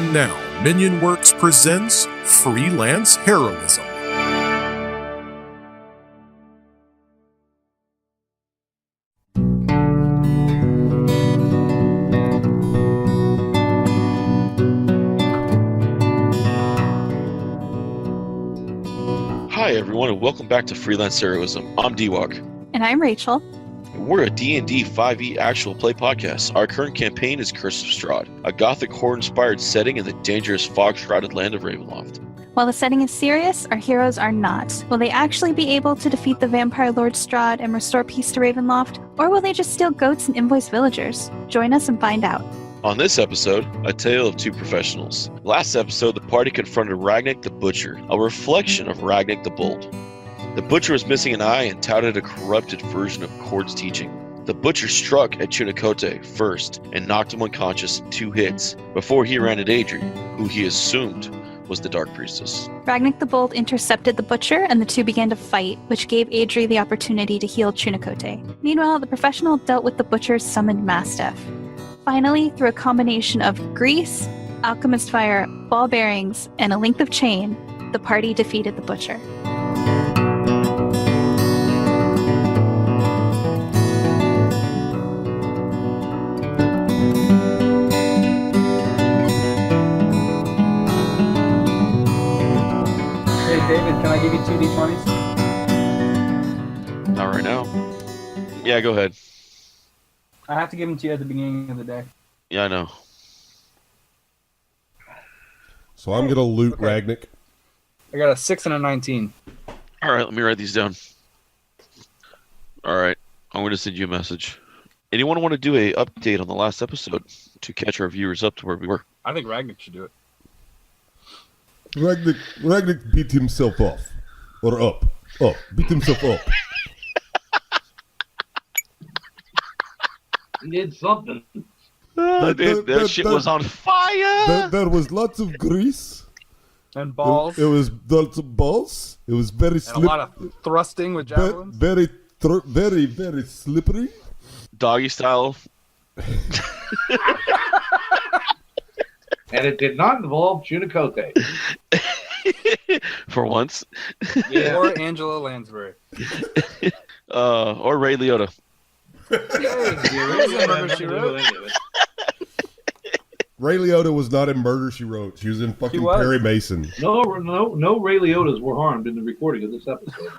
And now, Minion Works presents Freelance Heroism. Hi everyone, and welcome back to Freelance Heroism. I'm D-Walk. And I'm Rachel. We're a D&D 5e actual play podcast. Our current campaign is Curse of Strahd, a gothic horror-inspired setting in the dangerous fog-shrouded land of Ravenloft. While the setting is serious, our heroes are not. Will they actually be able to defeat the vampire Lord Strahd and restore peace to Ravenloft? Or will they just steal goats and invoice villagers? Join us and find out. On this episode, a tale of two professionals. Last episode, the party confronted Ragnik the Butcher, a reflection of Ragnik the Bold. The Butcher was missing an eye and touted a corrupted version of Cord's teaching. The Butcher struck at Chunicote first and knocked him unconscious in 2 hits before he ran at Adri, who he assumed was the Dark Priestess. Ragnik the Bold intercepted the Butcher and the two began to fight, which gave Adri the opportunity to heal Chunicote. Meanwhile, the professional dealt with the Butcher's summoned Mastiff. Finally, through a combination of grease, alchemist fire, ball bearings, and a length of chain, the party defeated the Butcher. Hey David, can I give you 2d20s? Not right now. Yeah, go ahead. I have to give them to you at the beginning of the day. Yeah, I know. So I'm going to loot Okay. Ragnik. I got a 6 and a 19. All right, let me write these down. All right, I'm going to send you a message. Anyone want to do a update on the last episode to catch our viewers up to where we were? I think Ragnik should do it. Ragnik beat himself off. Or up. Beat himself up. He did something. That shit was on fire! There was lots of grease. And balls. It was lots of balls. It was very and a slippery. lot of thrusting with javelins. Very, very slippery. Doggy style. And it did not involve Chunicote. For once. Yeah. Or Angela Lansbury. Or Ray Liotta. Hey, remember she wrote? Ray Liotta was not in Murder, She Wrote. She was in fucking was. Perry Mason. No Ray Liotas were harmed in the recording of this episode.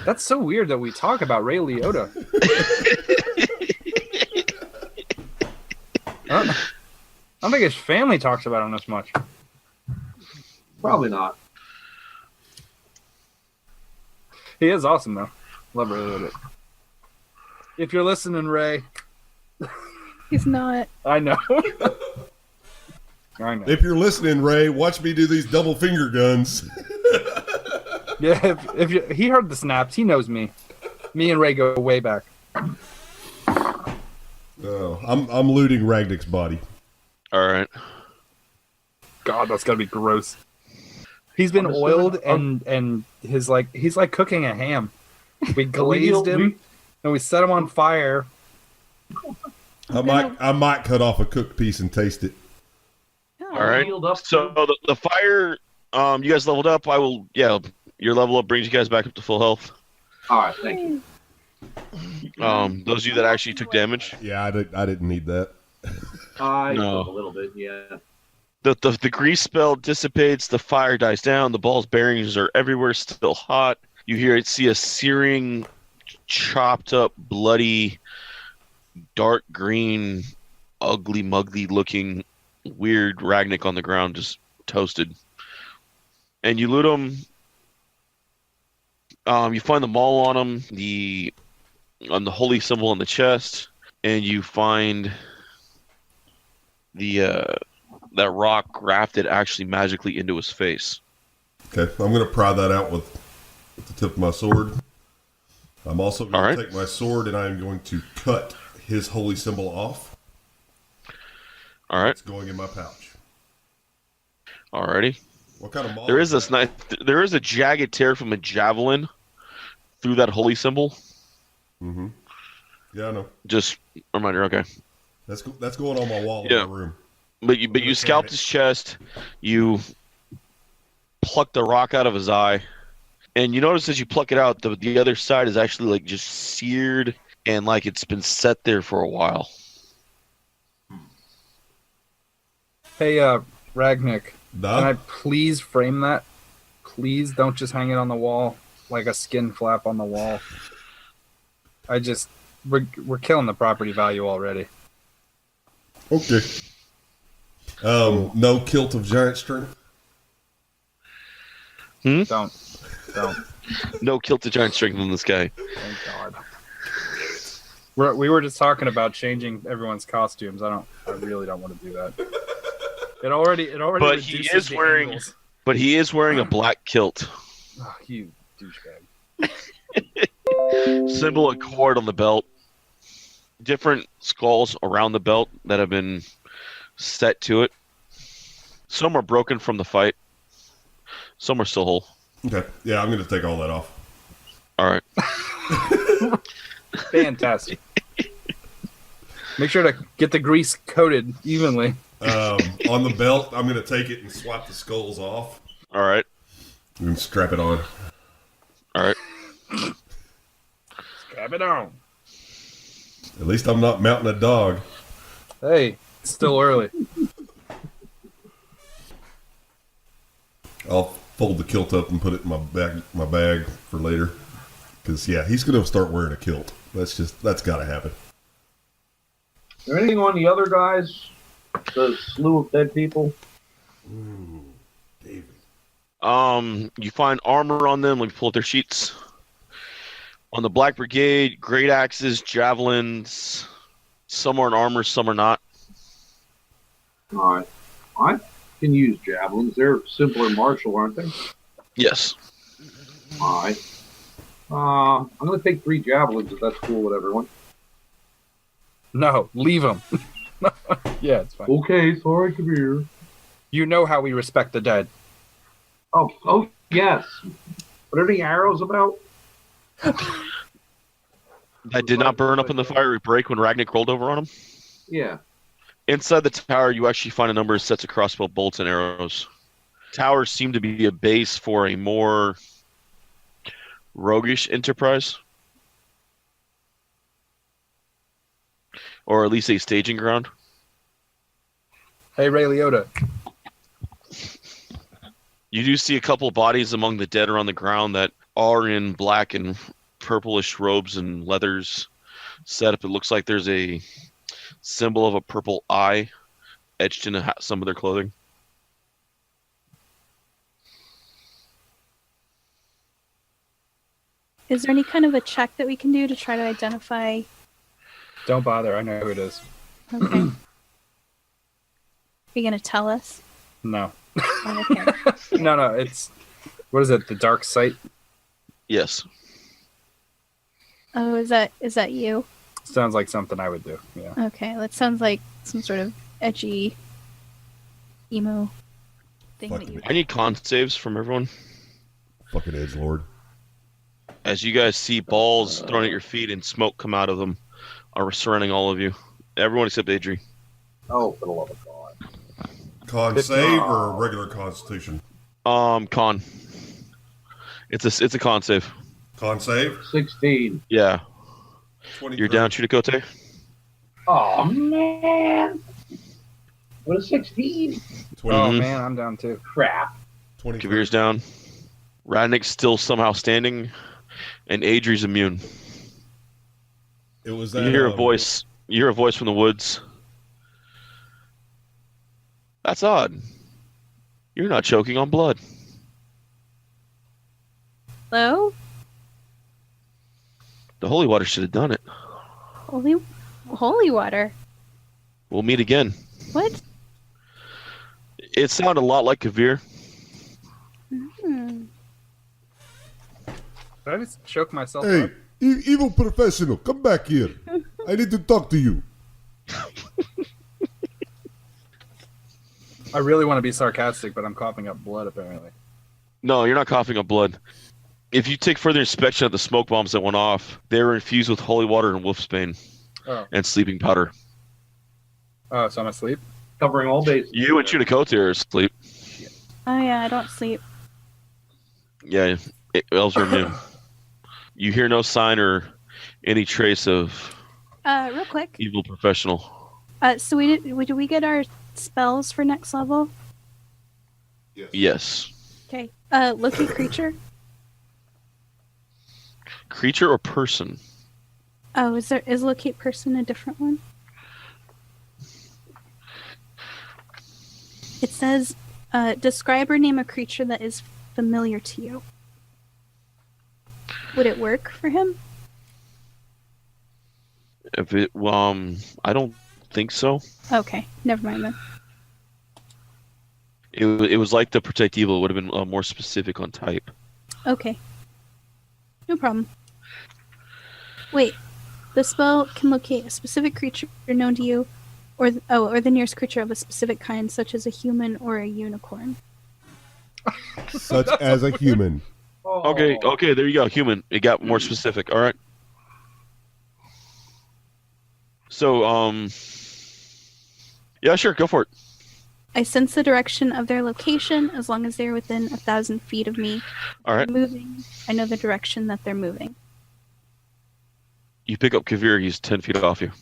That's so weird that we talk about Ray Liotta. I don't think his family talks about him this much. Probably not. He is awesome, though. Love Ray Liotta. If you're listening, Ray, He's not. I know. I know. If you're listening, Ray, watch me do these double finger guns. Yeah, he heard the snaps. He knows me. Me and Ray go way back. Oh, I'm looting Ragnik's body. All right. God, that's gotta be gross. He's been oiled and he's like cooking a ham. We glazed him and we set him on fire. I might cut off a cooked piece and taste it. All right. Healed up So the fire, you guys leveled up. Your level up brings you guys back up to full health. All right, thank you. Those of you that actually took damage. Yeah, I didn't need that. I No. took a little bit, yeah. The grease spell dissipates, the fire dies down, the ball's bearings are everywhere, still hot. You see a searing, chopped up, bloody, dark green, ugly mugly looking, weird Ragnik on the ground, just toasted. And you loot him. You find the maul on him, on the holy symbol on the chest, and you find that rock grafted actually magically into his face. Okay, I'm going to pry that out with the tip of my sword. I'm also going to take my sword and I am going to cut his holy symbol off. All right. It's going in my pouch. Alrighty. What kind of maul? There is a jagged tear from a javelin through that holy symbol. Mm-hmm. Yeah, I know. Just a reminder, okay. That's going on my wall Yeah. in my room. But you scalped his chest, you pluck the rock out of his eye, and you notice as you pluck it out, the other side is actually like just seared and like it's been set there for a while. Hey, Ragnick, Nah. can I please frame that? Please don't just hang it on the wall like a skin flap on the wall. We're killing the property value already. Okay. No kilt of giant strength. Don't. No kilted giant strength in this guy. Thank God. We were just talking about changing everyone's costumes. I really don't want to do that. It already. But he reduces is the wearing. angles. But he is wearing a black kilt. Oh, you douchebag. Symbol of cord on the belt. Different skulls around the belt that have been set to it. Some are broken from the fight. Some are still whole. Okay. Yeah, I'm going to take all that off. All right. Fantastic. Make sure to get the grease coated evenly. On the belt, I'm going to take it and swap the skulls off. All right. And strap it on. All right. Strap it on. At least I'm not mounting a dog. Hey, it's still early. I'll fold the kilt up and put it in my bag for later. Because, yeah, he's going to start wearing a kilt. That's got to happen. Is there anything on the other guys? The slew of dead people? Ooh, David. You find armor on them. Let me pull up their sheets. On the Black Brigade, great axes, javelins. Some are in armor, some are not. Alright. I can use javelins. They're simpler martial, aren't they? Yes. Alright. I'm going to take 3 javelins if that's cool with everyone. No, leave them. Yeah, it's fine. Okay, sorry, come here. You know how we respect the dead. Oh, yes. What are the arrows about? That did not burn up in the fiery break when Ragnick rolled over on him. Yeah. Inside the tower, you actually find a number of sets of crossbow bolts and arrows. Towers seem to be a base for a more roguish enterprise. Or at least a staging ground. Hey, Ray Liotta. You do see a couple of bodies among the dead around the ground that are in black and purplish robes and leathers set up. It looks like there's a symbol of a purple eye etched into some of their clothing. Is there any kind of a check that we can do to try to identify? Don't bother. I know who it is. Okay. Are you going to tell us? No. Oh, okay. No. It's... What is it? The Dark Sight? Yes. Oh, is that you? Sounds like something I would do. Yeah. Okay, that sounds like some sort of edgy emo thing Fuck that you. me. I need con saves from everyone. Fucking edgelord. As you guys see balls thrown at your feet and smoke come out of them are surrounding all of you. Everyone except Adri. Oh, for the love of God. Con save or regular constitution? Con. It's a con save. Con save? 16. Yeah. 23. You're down, Chutakote? Oh, man. What a 16. 20, Oh, Mhm. man, I'm down too. Crap. 23. Kavir's down. Radnick's still somehow standing, and Adri's immune. It was that. You hear a voice. You hear a voice from the woods. That's odd. You're not choking on blood. Hello? The holy water should have done it. Holy water. We'll meet again. What? It sounded a lot like Kavir. Hmm. Did I just choke myself Hey, up? evil professional, come back here. I need to talk to you. I really want to be sarcastic, but I'm coughing up blood, apparently. No, you're not coughing up blood. If you take further inspection of the smoke bombs that went off, they were infused with holy water and wolfsbane and sleeping powder. Oh, so I'm asleep? Covering all bases. You and Chunikote are asleep. Oh yeah, I don't sleep. Yeah, elves are immune. You hear no sign or any trace of Real quick. evil professional. So did we get our spells for next level? Yes. Okay. Locate creature. Creature or person? Oh, is locate person a different one? It says, describe or name a creature that is familiar to you. Would it work for him? If it, I don't think so. Okay, never mind then. It was like the protect evil. It would have been more specific on type. Okay. No problem. Wait, the spell can locate a specific creature known to you, or the nearest creature of a specific kind, such as a human or a unicorn. Such as a human. Oh. Okay, there you go. Human. It got more specific. All right. So, yeah, sure, go for it. I sense the direction of their location as long as they're within 1,000 feet of me. All right. Moving, I know the direction that they're moving. You pick up Kavir. He's 10 feet off you.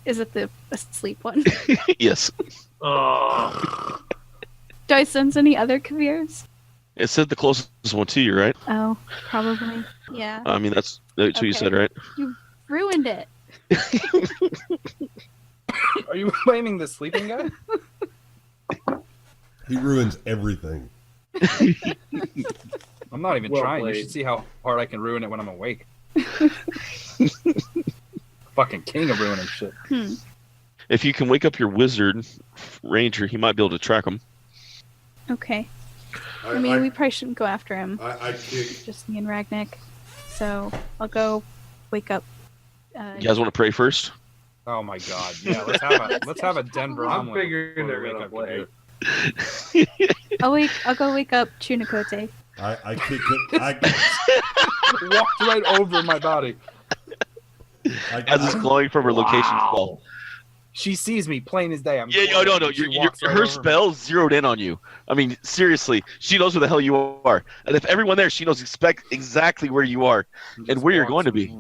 Is it the asleep one? Yes. Do I sense any other Kavirs? It said the closest one to you, right? Oh, probably. Yeah. I mean, that's what you said, right? You ruined it. Are you blaming the sleeping guy? He ruins everything. I'm not even Well trying. played. You should see how hard I can ruin it when I'm awake. Fucking king of ruining shit. If you can wake up your wizard ranger, he might be able to track him. Okay. I mean, we probably shouldn't go after him. I kick. Just me and Ragnik. So I'll go wake up. You guys want to pray first? Oh my god. Yeah, let's have a Denver I'm omelet figuring before they're we gonna wake up play. Kavir. I'll go wake up Chunikote. I kick it. Walked right over my body. As it's glowing from her location spell. She sees me plain as day. I'm Yeah, no. She walks right Her over me. spell zeroed in on you. I mean, seriously, she knows where the hell you are, and if everyone there, she knows exactly where you are and Just where you're walks- going to be.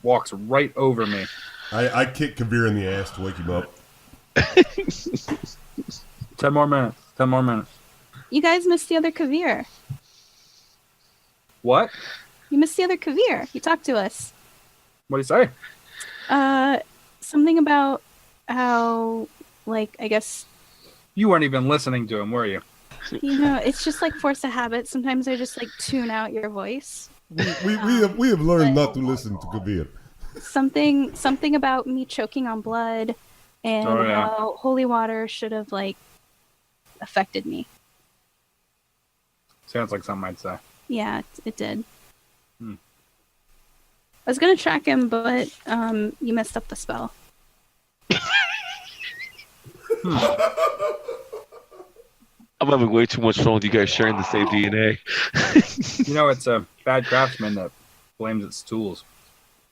Walks right over me. I kick Kavir in the ass to wake him up. 10 more minutes. 10 more minutes. You guys missed the other Kavir. What? You missed the other Kavir. He talked to us. What do you say? Something about how, like, I guess, You weren't even listening to him, were you? it's just like force of habit. Sometimes I just like tune out your voice. We have learned not to listen to Kavir. Something about me choking on blood and Oh, yeah. how holy water should have like affected me. Sounds like something I'd say. Yeah, it did. Hmm. I was gonna track him, but you messed up the spell. I'm having way too much fun with you guys sharing the same DNA. It's a bad craftsman that blames its tools.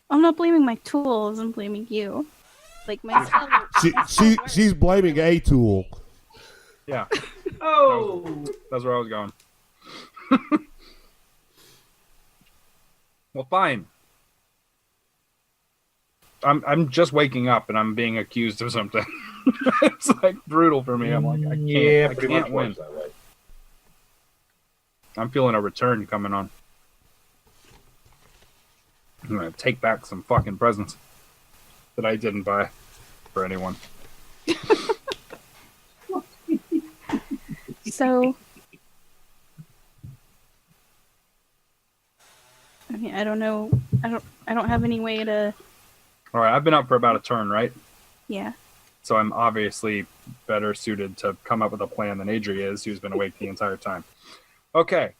I'm not blaming my tools. I'm blaming you. Like my spell. She's blaming a tool. Yeah, Oh, that's where I was going. Well, fine. I'm just waking up and I'm being accused of something. It's like brutal for me. I'm like, I can't, I pretty can't much win. works that way. I'm feeling a return coming on. I'm gonna take back some fucking presents that I didn't buy for anyone. So, I mean, I don't know. I don't have any way to. All right, I've been up for about a turn, right? Yeah. So I'm obviously better suited to come up with a plan than Adri is, who's been awake the entire time. Okay.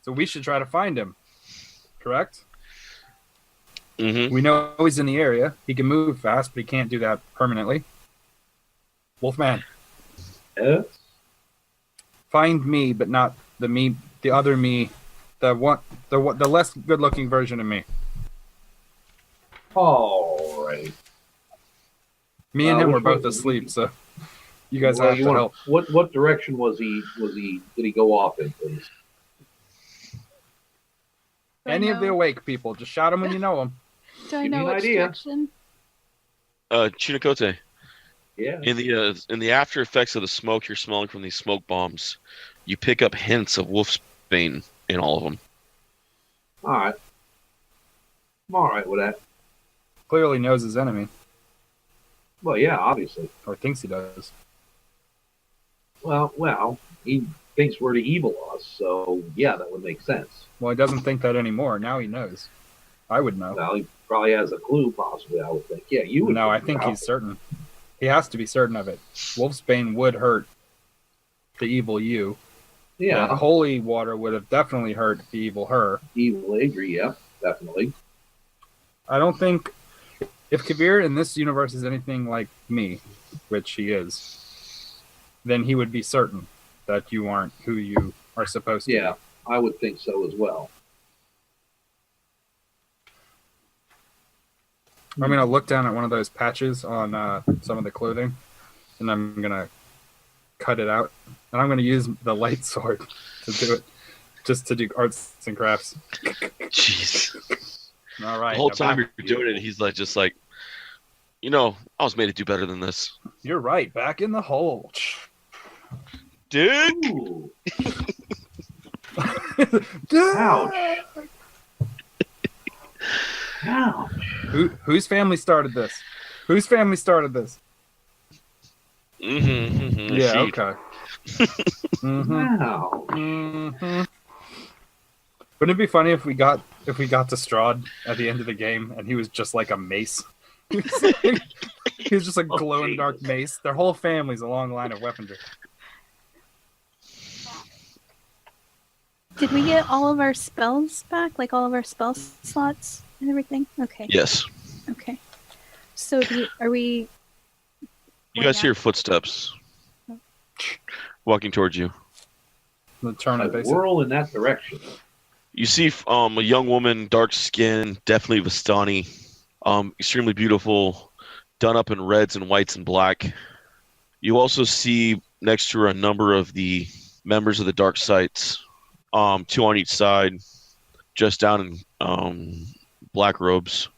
So we should try to find him. Correct? Mm-hmm. We know he's in the area. He can move fast, but he can't do that permanently. Wolfman, Yes. find me, but not the me the other me, the less good-looking version of me. All right. Me and him were which both one- asleep, so you guys Well, have to help. What direction was he? Did he go off in, please? Do I Any of the know- awake people, just shout them when you know them. Do I Give me know an which idea. direction? Chinakote, Yeah. in the after effects of the smoke you're smelling from these smoke bombs, you pick up hints of wolfsbane in all of them. All right. I'm all right with that. Clearly knows his enemy, Well, yeah, obviously. or thinks he does. Well, he thinks we're the evil us, so yeah, that would make sense. Well, he doesn't think that anymore. Now he knows. I would know. Well, he probably has a clue, possibly. I would think. Yeah, you would. No, I figure think it out. he's certain. He has to be certain of it. Wolfsbane would hurt the evil you. Yeah, The holy water would have definitely hurt the evil her. evil Adri. Yeah, definitely. I don't think if Kavir in this universe is anything like me, which he is, then he would be certain that you aren't who you are supposed to Yeah, I would think so as well. be. I'm going to look down at one of those patches on some of the clothing, and I'm going to cut it out. And I'm going to use the light sword to do it, just to do arts and crafts. Jeez. All right. The whole now time back- you're doing it, he's just like, I was made to do better than this. You're right. Back in the hole. Dick! Ooh, ouch! Ouch! Whose family started this? Whose family started this? Yeah. Okay. Mm-hmm. Wow! Mm-hmm. Wouldn't it be funny if we got to Strahd at the end of the game and he was just like a mace? He was just a glow in the dark Jesus. mace. Their whole family's a long line of weaponry. Did we get all of our spells back? Like all of our spell slots and everything? Okay. Yes. Okay. So are we... You guys hear footsteps walking towards you. The turn A of basic. whirl in that direction. You see a young woman, dark skin, definitely Vistani, extremely beautiful, done up in reds and whites and black. You also see next to her a number of the members of the Dark Sites, two on each side, just down in black robes.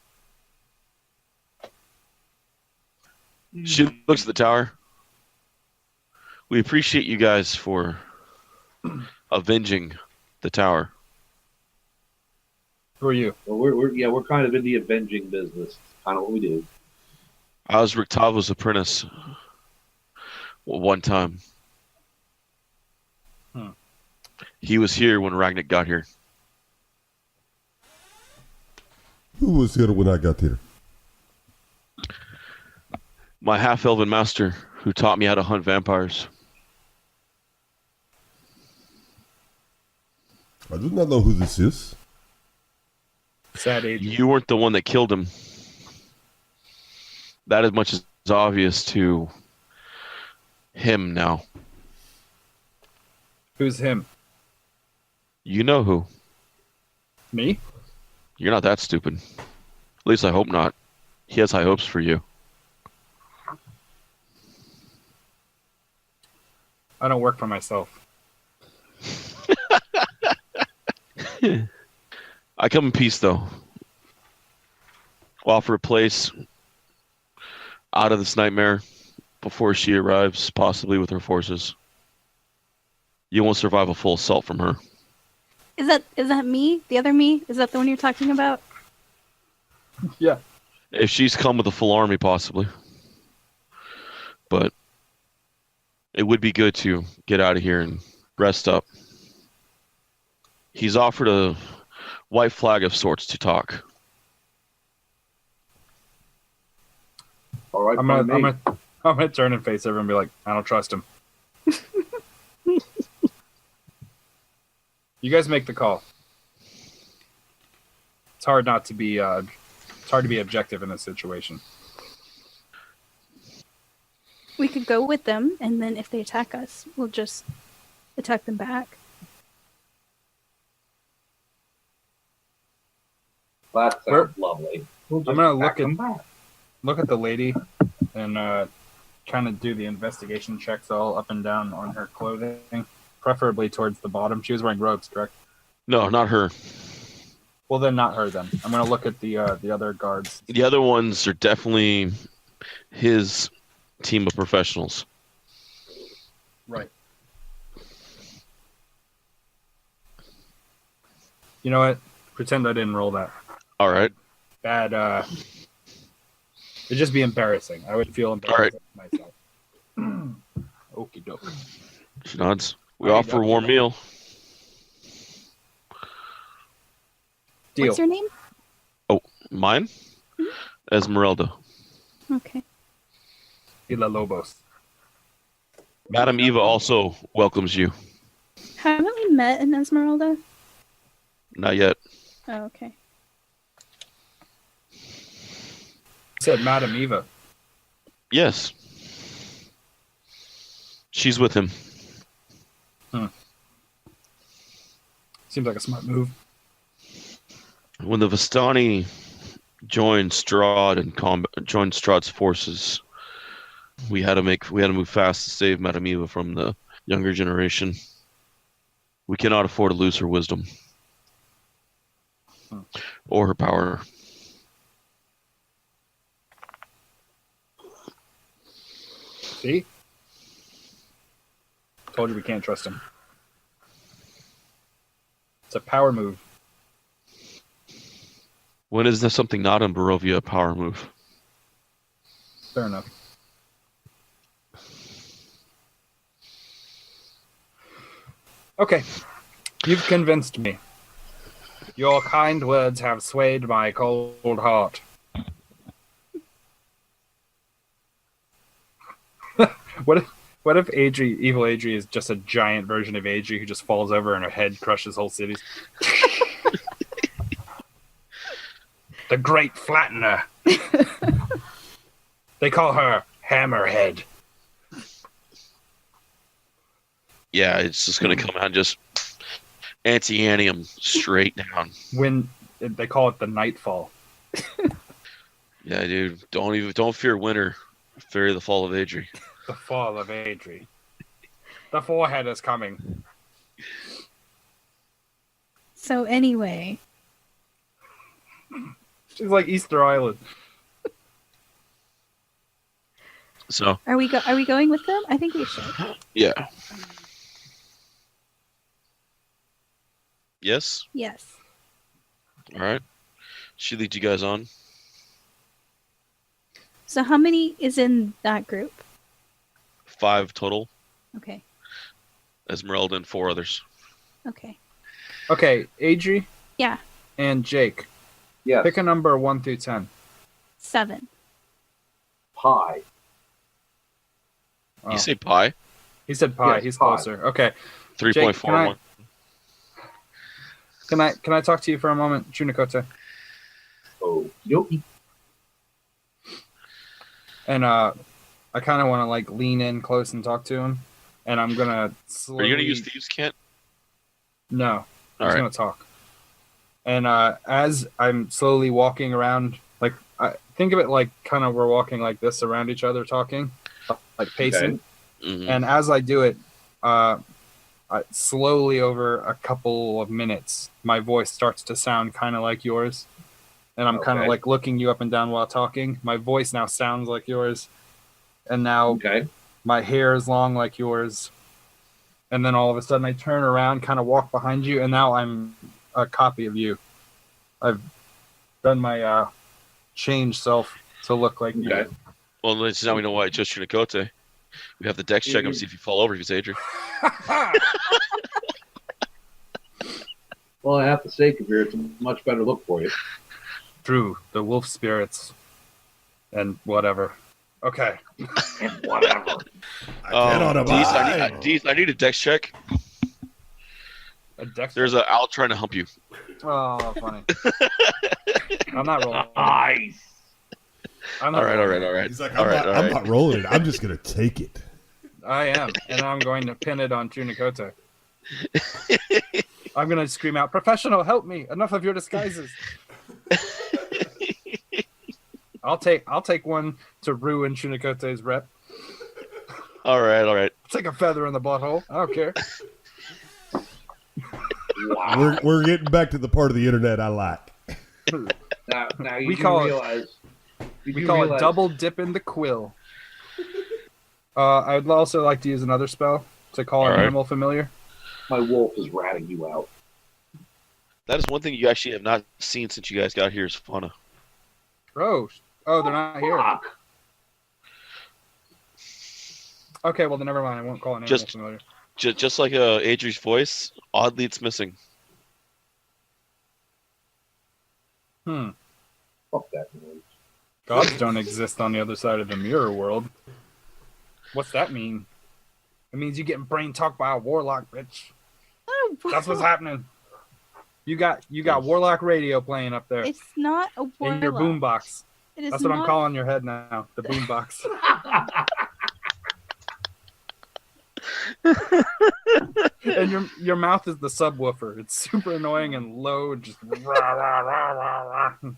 She looks at the tower. We appreciate you guys for avenging the tower. Who are you? Well, we're kind of in the avenging business. Kind of what we do. I was Rictavo's apprentice one time. He was here when Ragnak got here. Who was here when I got here? My half-elven master who taught me how to hunt vampires. I do not know who this is. Sad age. You weren't the one that killed him. That as much is obvious to him now. Who's him? You know who. Me? You're not that stupid. At least I hope not. He has high hopes for you. I don't work for myself. I come in peace, though. I'll offer a place out of this nightmare before she arrives, possibly with her forces. You won't survive a full assault from her. Is that me? The other me? Is that the one you're talking about? Yeah. If she's come with a full army, possibly. But it would be good to get out of here and rest up. He's offered a white flag of sorts to talk. All right, I'm gonna turn and face everyone and be like, I don't trust him. You guys make the call. It's hard not to be. It's hard to be objective in this situation. We could go with them, and then if they attack us, we'll just attack them back. That sounds lovely. We'll I'm gonna pack them back. look at the lady and kind of do the investigation checks all up and down on her clothing, preferably towards the bottom. She was wearing robes, correct? No, not her. Well, then not her. Then I'm gonna look at the other guards. The other ones are definitely his team of professionals. Right. You know what? Pretend I didn't roll that. All right. Bad. It'd just be embarrassing. I would feel embarrassed myself. Okie doke. She nods. We offer a warm meal. Deal. What's your name? Mine? Esmeralda. Okay. Villa Lobos. Madam Eva also welcomes you. Haven't we met in Esmeralda? Not yet. Oh, okay. Said Madam Eva. Yes. She's with him. Seems like a smart move. When the Vistani joined Strahd and joined Strahd's forces, we had to move fast to save Madame Eva from the younger generation. We cannot afford to lose her wisdom or her power. See? Told you we can't trust him. It's a power move. When is there something not in Barovia a power move? Fair enough. Okay. You've convinced me. Your kind words have swayed my cold heart. What if evil Adri is just a giant version of Adri who just falls over and her head crushes whole cities? The Great Flattener. They call her Hammerhead. Yeah, it's just gonna come out and just anti him straight down. When they call it the Nightfall. Yeah, dude. Don't fear winter. Fear the fall of Adri. The fall of Adri. The forehead is coming. So anyway, She's like Easter Island. So are we going with them? I think we should. yeah. Yes? Yes. Alright. She leads you guys on. So how many is in that group? 5 total. Okay. Esmeralda and 4 others. Okay. Okay, Adri. Yeah. And Jake. Yes. Pick a number 1 through 10. 7. Pie. Oh. You say pi? He said pie. Yes, He's pie. closer. Okay. 3.41. Can I talk to you for a moment, Junikote? Oh, yoki. And I kind of want to like lean in close and talk to him. And I'm gonna Are slowly... you gonna use Thieves' Cant? No. I'm just Alright. gonna talk. And as I'm slowly walking around, like think of it like kind of we're walking like this around each other, talking, like pacing. Mhm. And as I do it, slowly over a couple of minutes, my voice starts to sound kind of like yours. And I'm kind of Okay. like looking you up and down while talking. My voice now sounds like yours. And now Okay. my hair is long like yours. And then all of a sudden I turn around, kind of walk behind you, and now I'm a copy of you. I've done my change self to look like Okay. you. Well, now we know why it's just Junikote. We have the dex check him, see if you fall over if he's Adri. Well, I have to say, Kabir, it's a much better look for you. True, the wolf spirits and whatever. Okay. And whatever. I cannot abide. Deez, I need a dex check. A dex. There's a owl trying to hump you. Oh, funny. I'm not rolling. Nice. I'm not All rolling. right. He's like, All I'm, right, not, all I'm right. not rolling it. I'm just going to take it. I am, and I'm going to pin it on Junikote. I'm going to scream out, "Professional, help me! Enough of your disguises!" I'll take one to ruin Chunikote's rep. All right. I'll take a feather in the butthole. I don't care. Wow. We're getting back to the part of the internet I like. Now you We call it- realize We call it double dip in the quill. I would also like to use another spell to call an Alright. animal familiar. my wolf is ratting you out. That is one thing you actually have not seen since you guys got here is fauna. Oh, they're not here. Fuck. Okay, well then never mind. I won't call an animal Just- familiar. Just like Adri's voice, oddly it's missing. Fuck that noise. Gods don't exist on the other side of the mirror world. What's that mean? It means you getting brain talked by a warlock, bitch. Oh, That's what's happening. You got warlock radio playing up there It's not a warlock. in your boombox. It is That's what not, I'm calling your head now. The boombox. And your mouth is the subwoofer. It's super annoying and low, just rah, rah, rah, rah, rah.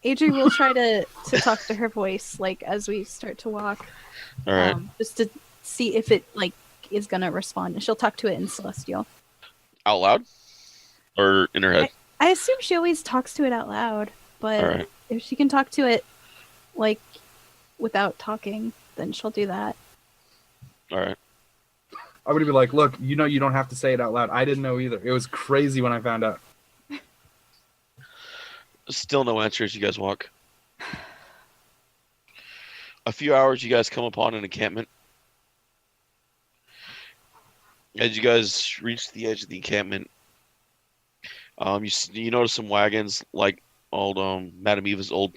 Adri will try to talk to her voice like as we start to walk, All right. just to see if it like is gonna respond. And she'll talk to it in Celestial. Out loud? Or in her head? I assume she always talks to it out loud, but Alright. if she can talk to it like without talking, then she'll do that. All right. I would be like, look, you know you don't have to say it out loud. I didn't know either. It was crazy when I found out. Still no answer as you guys walk. A few hours, you guys come upon an encampment. As you guys reach the edge of the encampment, you notice some wagons, like old Madame Eva's old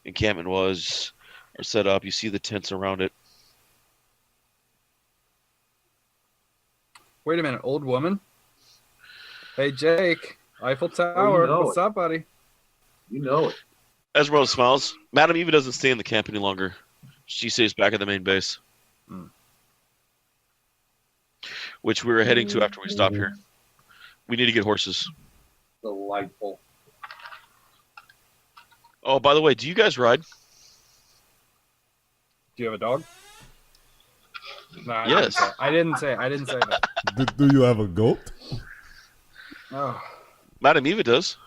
encampment was, are set up. You see the tents around it. Wait a minute, old woman? Hey, Jake. Eiffel Tower. know What's it. up, buddy? You know it. Esmeralda smiles. Madame Eva doesn't stay in the camp any longer. She stays back at the main base. Hmm. Which we were heading to after we stop here. We need to get horses. Delightful. Oh, by the way, do you guys ride? Do you have a dog? No, Yes. I didn't say that. Do you have a goat? Oh, Madame Eva does.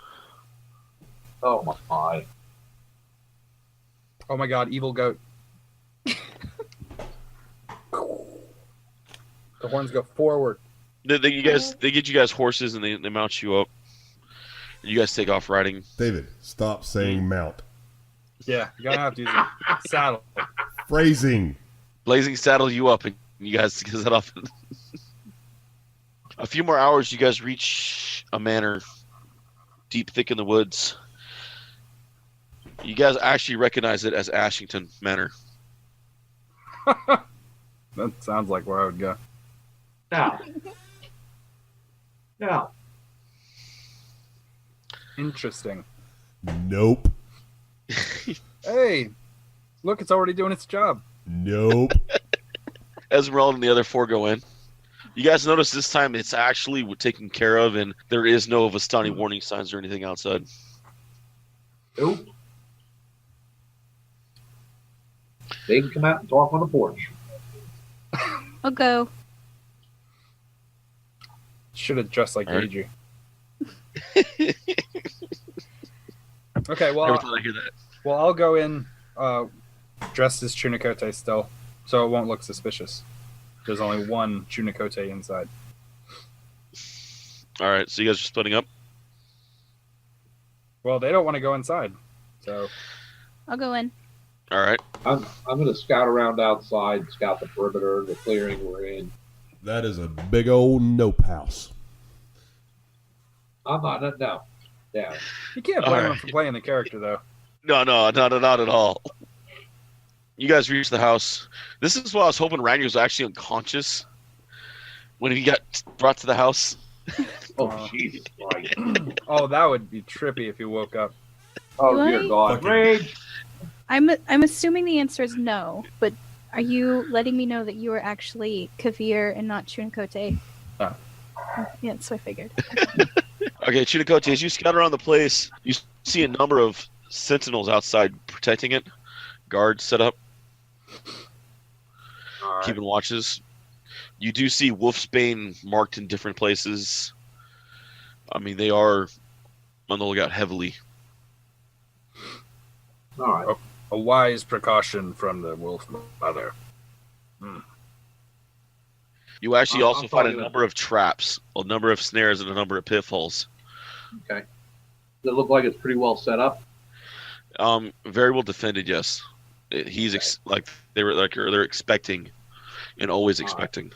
Oh my. oh my God, evil goat. The horns go forward. They get you guys horses and they mount you up. And you guys take off riding. David, stop saying mount. Yeah, you're gonna have to use a saddle. Phrasing. Blazing saddle you up and you guys set off. A few more hours, you guys reach a manor deep, thick in the woods. You guys actually recognize it as Ashington Manor. That sounds like where I would go. Now. Now. Interesting. Nope. Hey, look, it's already doing its job. Nope. Esmeralda and the other four go in. You guys notice this time it's actually taken care of and there is no Vistani warning signs or anything outside. Nope. They can come out and talk on the porch. I'll go. Should have dressed like All right. Adri. Okay, Never well, thought I'd hear that. I'll go in dressed as Chunikote still, so it won't look suspicious. There's only one Chunikote inside. All right, so you guys are splitting up. Well, they don't want to go inside, so I'll go in. All right. I'm going to scout around outside, scout the perimeter, the clearing we're in. That is a big old nope house. I'm not no. Yeah. you can't blame him Alright. for playing the character, though. No, not at all. You guys reach the house. This is why I was hoping Rainier was actually unconscious when he got brought to the house. Oh, Jesus Christ. Oh, that would be trippy if he woke up. Oh, Do dear I- God. Fucking- Rage. I'm assuming the answer is no, but are you letting me know that you are actually Kavir and not Chunikote? No. Yeah, that's what I figured. All Okay, Chinakote, as you scout around the place, you see a number of sentinels outside protecting it. Guards set up, All right. keeping watches. You do see Wolfsbane marked in different places. I mean, they are on the lookout heavily. All right. A wise precaution from the wolf mother. You actually I'm also find probably a gonna- number of traps, a number of snares, and a number of pitfalls. Okay. Does it look like it's pretty well set up? Very well defended, yes. He's they're expecting, and always expecting.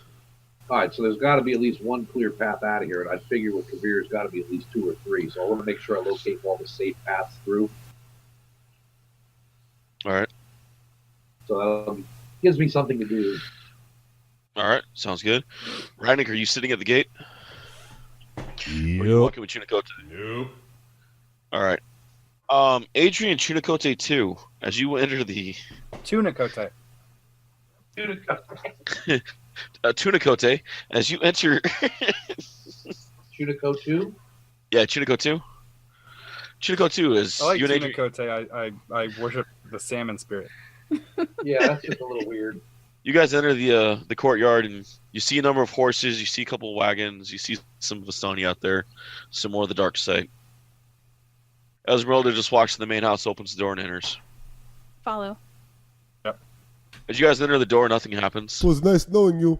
All right, so there's got to be at least one clear path out of here, and I figure with Kavir, there's got to be at least 2 or 3. So I want to make sure I locate all the safe paths through. All right, So that gives me something to do. all right, sounds good. Ragnick, are you sitting at the gate? Or are you Yep. walking with Chinakote? Nope. All right. Adrian Chinakote 2, as you enter the Tunicote. Tunicote, as you enter, Chunico 2? yeah, Chinakote 2. Chinakote 2 is I like you and Adrian. Tunicote. I worship the salmon spirit. Yeah, that's just a little weird. You guys enter the courtyard and you see a number of horses. You see a couple of wagons. You see some Vistani out there, some more of the dark side. Esmeralda just walks in the main house, opens the door, and enters. Follow. As you guys enter the door, nothing happens. It was nice knowing you.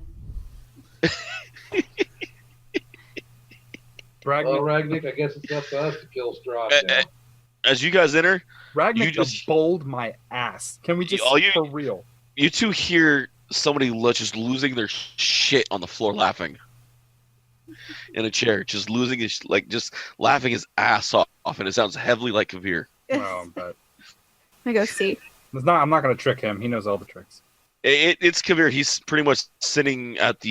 Well, Ragnar, Ragnick, I guess it's up to us to kill Strahd now. As you guys enter, Ragnar you just- bowled my ass. Can we just All you- for real? you two hear somebody just losing their shit on the floor, laughing in a chair, just losing his just laughing his ass off, and it sounds heavily like Kavir. But I'm gonna go see. I'm not going to trick him. He knows all the tricks. It's Kavir. He's pretty much sitting at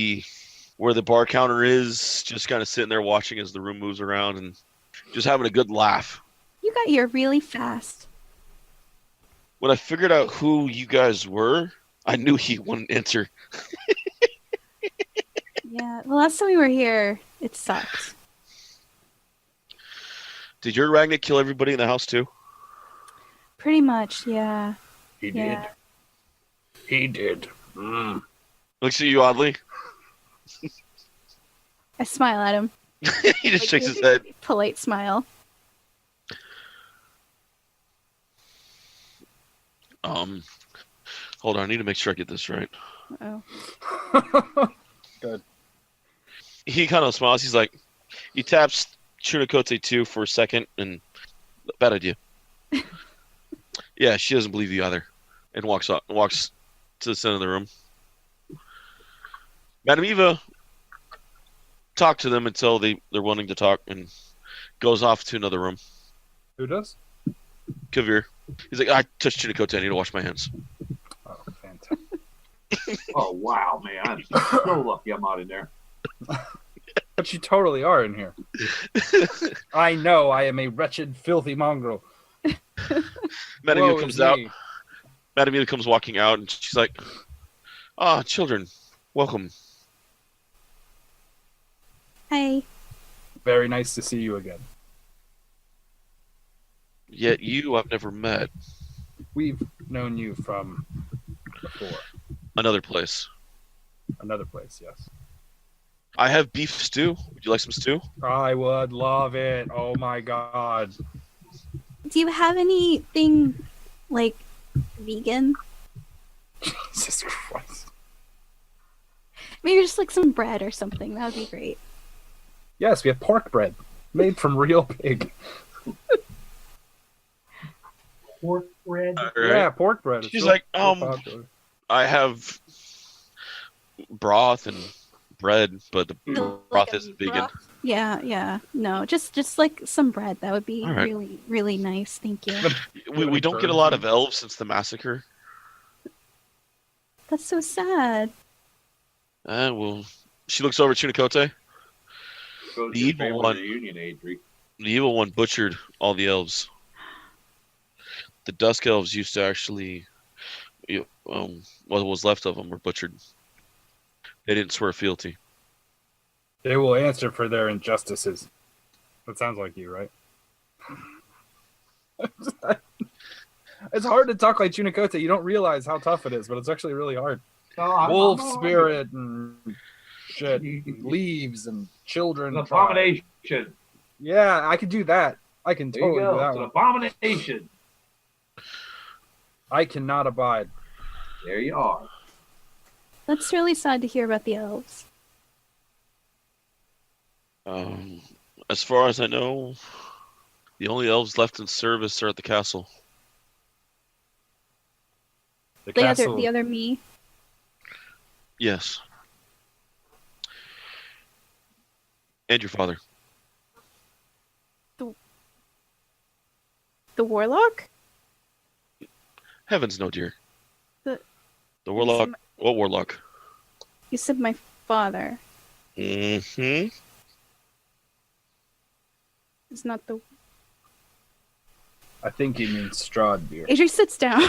where the bar counter is, just kind of sitting there watching as the room moves around and just having a good laugh. You got here really fast. When I figured out who you guys were, I knew he wouldn't enter. Yeah, the last time we were here, it sucked. Did your Ragnick kill everybody in the house too? Pretty much, yeah. He Yeah. did. He did. Looks at you oddly. I smile at him. He just shakes his head. Polite smile. Hold on, I need to make sure I get this right. Oh. He kind of smiles. He's like, he taps Chinakote 2 for a second, and bad idea. Yeah, she doesn't believe you either, and walks to the center of the room. Madame Eva talk to them until they're willing to talk, and goes off to another room. Who does? Kavir. He's like, I touched Chinakote. I need to wash my hands. Oh, fantastic. Oh, wow, man. I'm so lucky I'm not in there. But you totally are in here. I know I am a wretched, filthy mongrel. Madame Woe Eva comes is out. me. Madame Eva comes walking out, and she's like, children, welcome. Hi. Very nice to see you again. Yet you I've never met. We've known you from before. Another place. Another place, yes. I have beef stew. Would you like some stew? I would love it. Oh my god. Do you have anything like vegan? Jesus Christ. Maybe just like some bread or something. That would be great. Yes, we have pork bread made from real pig. Pork bread? All Yeah, right. pork bread. It's She's real- like, real popular. I have broth and bread, but the broth isn't vegan. Yeah. No, just like some bread. That would be All right. really, really nice. Thank you. We don't get a lot of elves since the massacre. That's so sad. Well, she looks over at Chinakote. Go to The your evil family one. reunion, Adri. The evil one butchered all the elves. The Dusk Elves used to actually, what was left of them were butchered. They didn't swear fealty. They will answer for their injustices. That sounds like you, right? It's hard to talk like Chunikote. You don't realize how tough it is, but it's actually really hard. Wolf spirit and shit, leaves and children. It's an abomination. Yeah, I could do that. I can There you totally do go. that It's an one. abomination. I cannot abide. There you are. That's really sad to hear about the elves. As far as I know, the only elves left in service are at the castle. The The castle. other me. Yes. And your father. The warlock? Heavens no, dear. The warlock. What warlock? You said my father. Mm-hmm. It's not the. I think he means Strahd beer. Adri sits down.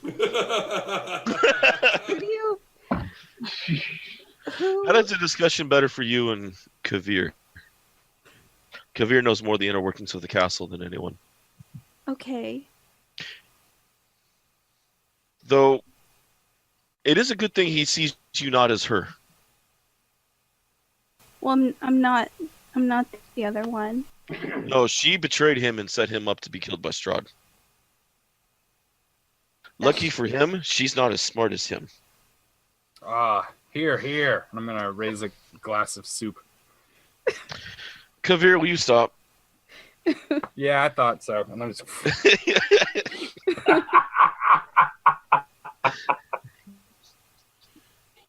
Who do you? Who? How does the discussion better for you and Kavir? Kavir knows more of the inner workings of the castle than anyone. Okay. Though, it is a good thing he sees you not as her. Well, I'm not. I'm not the other one. No, she betrayed him and set him up to be killed by Strahd. Lucky for him, she's not as smart as him. Here. And I'm gonna raise a glass of soup. Kavir, will you stop? Yeah, I thought so. And I'm just.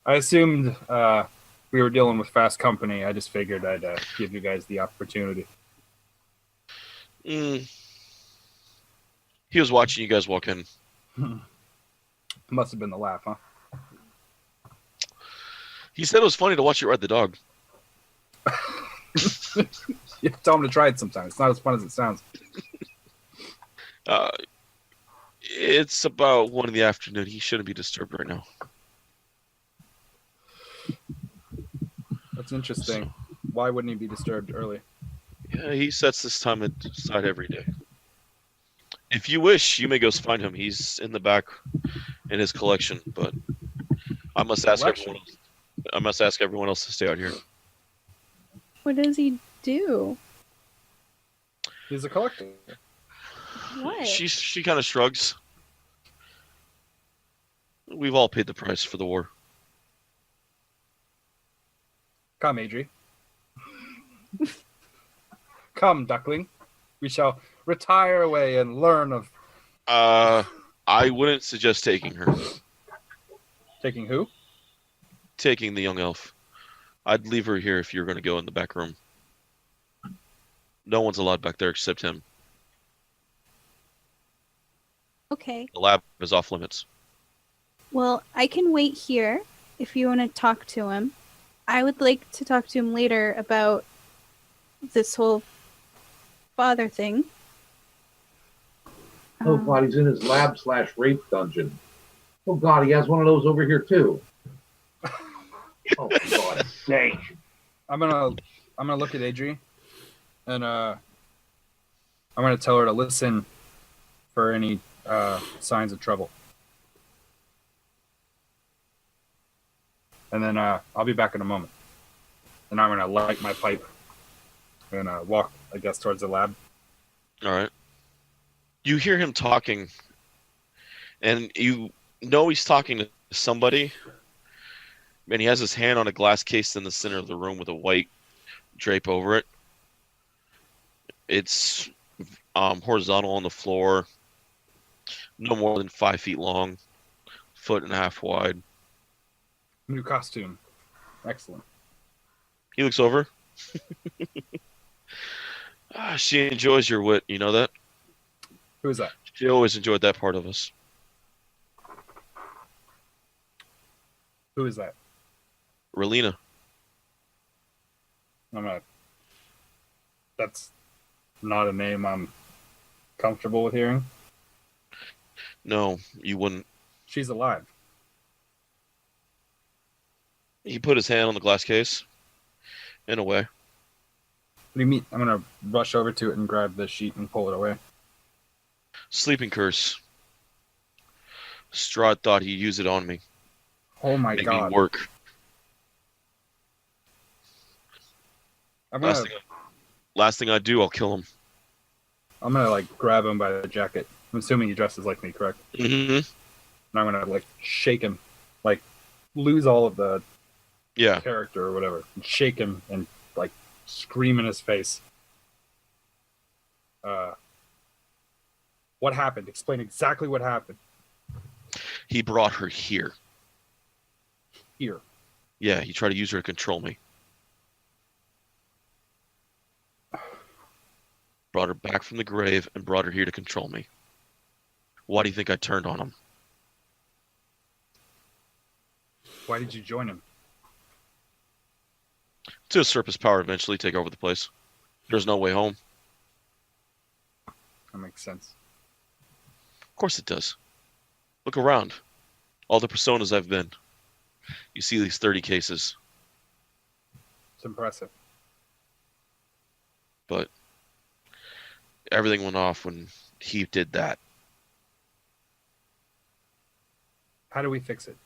I assumed we were dealing with fast company. I just figured I'd give you guys the opportunity. He was watching you guys walk in. Must have been the laugh, huh? He said it was funny to watch you ride the dog. You tell him to try it sometime. It's not as fun as it sounds. It's about 1 in the afternoon. He shouldn't be disturbed right now. That's interesting. Why wouldn't he be disturbed early? Yeah, he sets this time aside every day. If you wish, you may go find him. He's in the back in his collection, but I must ask everyone else. I must ask everyone else to stay out here. What does he do? He's a collector. What? She kind of shrugs. We've all paid the price for the war. Come, Adri. Come, duckling. We shall retire away and learn of I wouldn't suggest taking her. taking who? Taking the young elf. I'd leave her here if you're going to go in the back room. No one's allowed back there except him. Okay. The lab is off limits. Well, I can wait here if you want to talk to him. I would like to talk to him later about this whole father thing. Oh God, he's in his lab/rape dungeon. Oh God, he has one of those over here too. Oh for God's sake! I'm gonna look at Adri, and I'm gonna tell her to listen for any signs of trouble. And then I'll be back in a moment. And I'm gonna light my pipe and walk, I guess, towards the lab. All right. You hear him talking, and you know he's talking to somebody, and he has his hand on a glass case in the center of the room with a white drape over it. It's horizontal on the floor, no more than 5 feet long, 1.5 feet wide. New costume. Excellent. He looks over. She enjoys your wit, you know that? Who is that? She always enjoyed that part of us. Who is that? Relina. That's not a name I'm comfortable with hearing. No, you wouldn't. She's alive. He put his hand on the glass case. In a way. do you mean? I'm gonna rush over to it and grab the sheet and pull it away. Sleeping curse. Strahd thought he'd use it on me. Oh my Make god! me work. I'm gonna, Last thing I do, I'll kill him. I'm gonna like grab him by the jacket. I'm assuming he dresses like me, correct? Mm-hmm. And I'm gonna like shake him, like lose all of the Yeah. character or whatever, and shake him and like scream in his face. What happened? Explain exactly what happened. He brought her here. Here. Yeah, he tried to use her to control me. Brought her back from the grave and brought her here to control me. Why do you think I turned on him? Why did you join him? To usurp his power, eventually take over the place. There's no way home. That makes sense. Of course it does. Look around. All the personas I've been. You see these 30 cases. It's impressive. But everything went off when he did that. How do we fix it?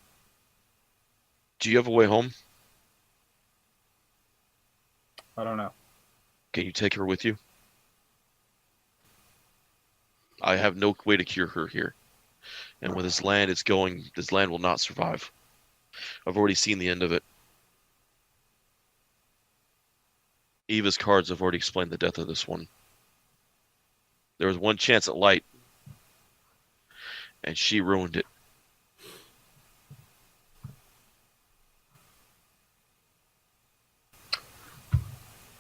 Do you have a way home? I don't know. Can you take her with you? I have no way to cure her here. And where this land is going, this land will not survive. I've already seen the end of it. Eva's cards have already explained the death of this one. There was one chance at light, and she ruined it.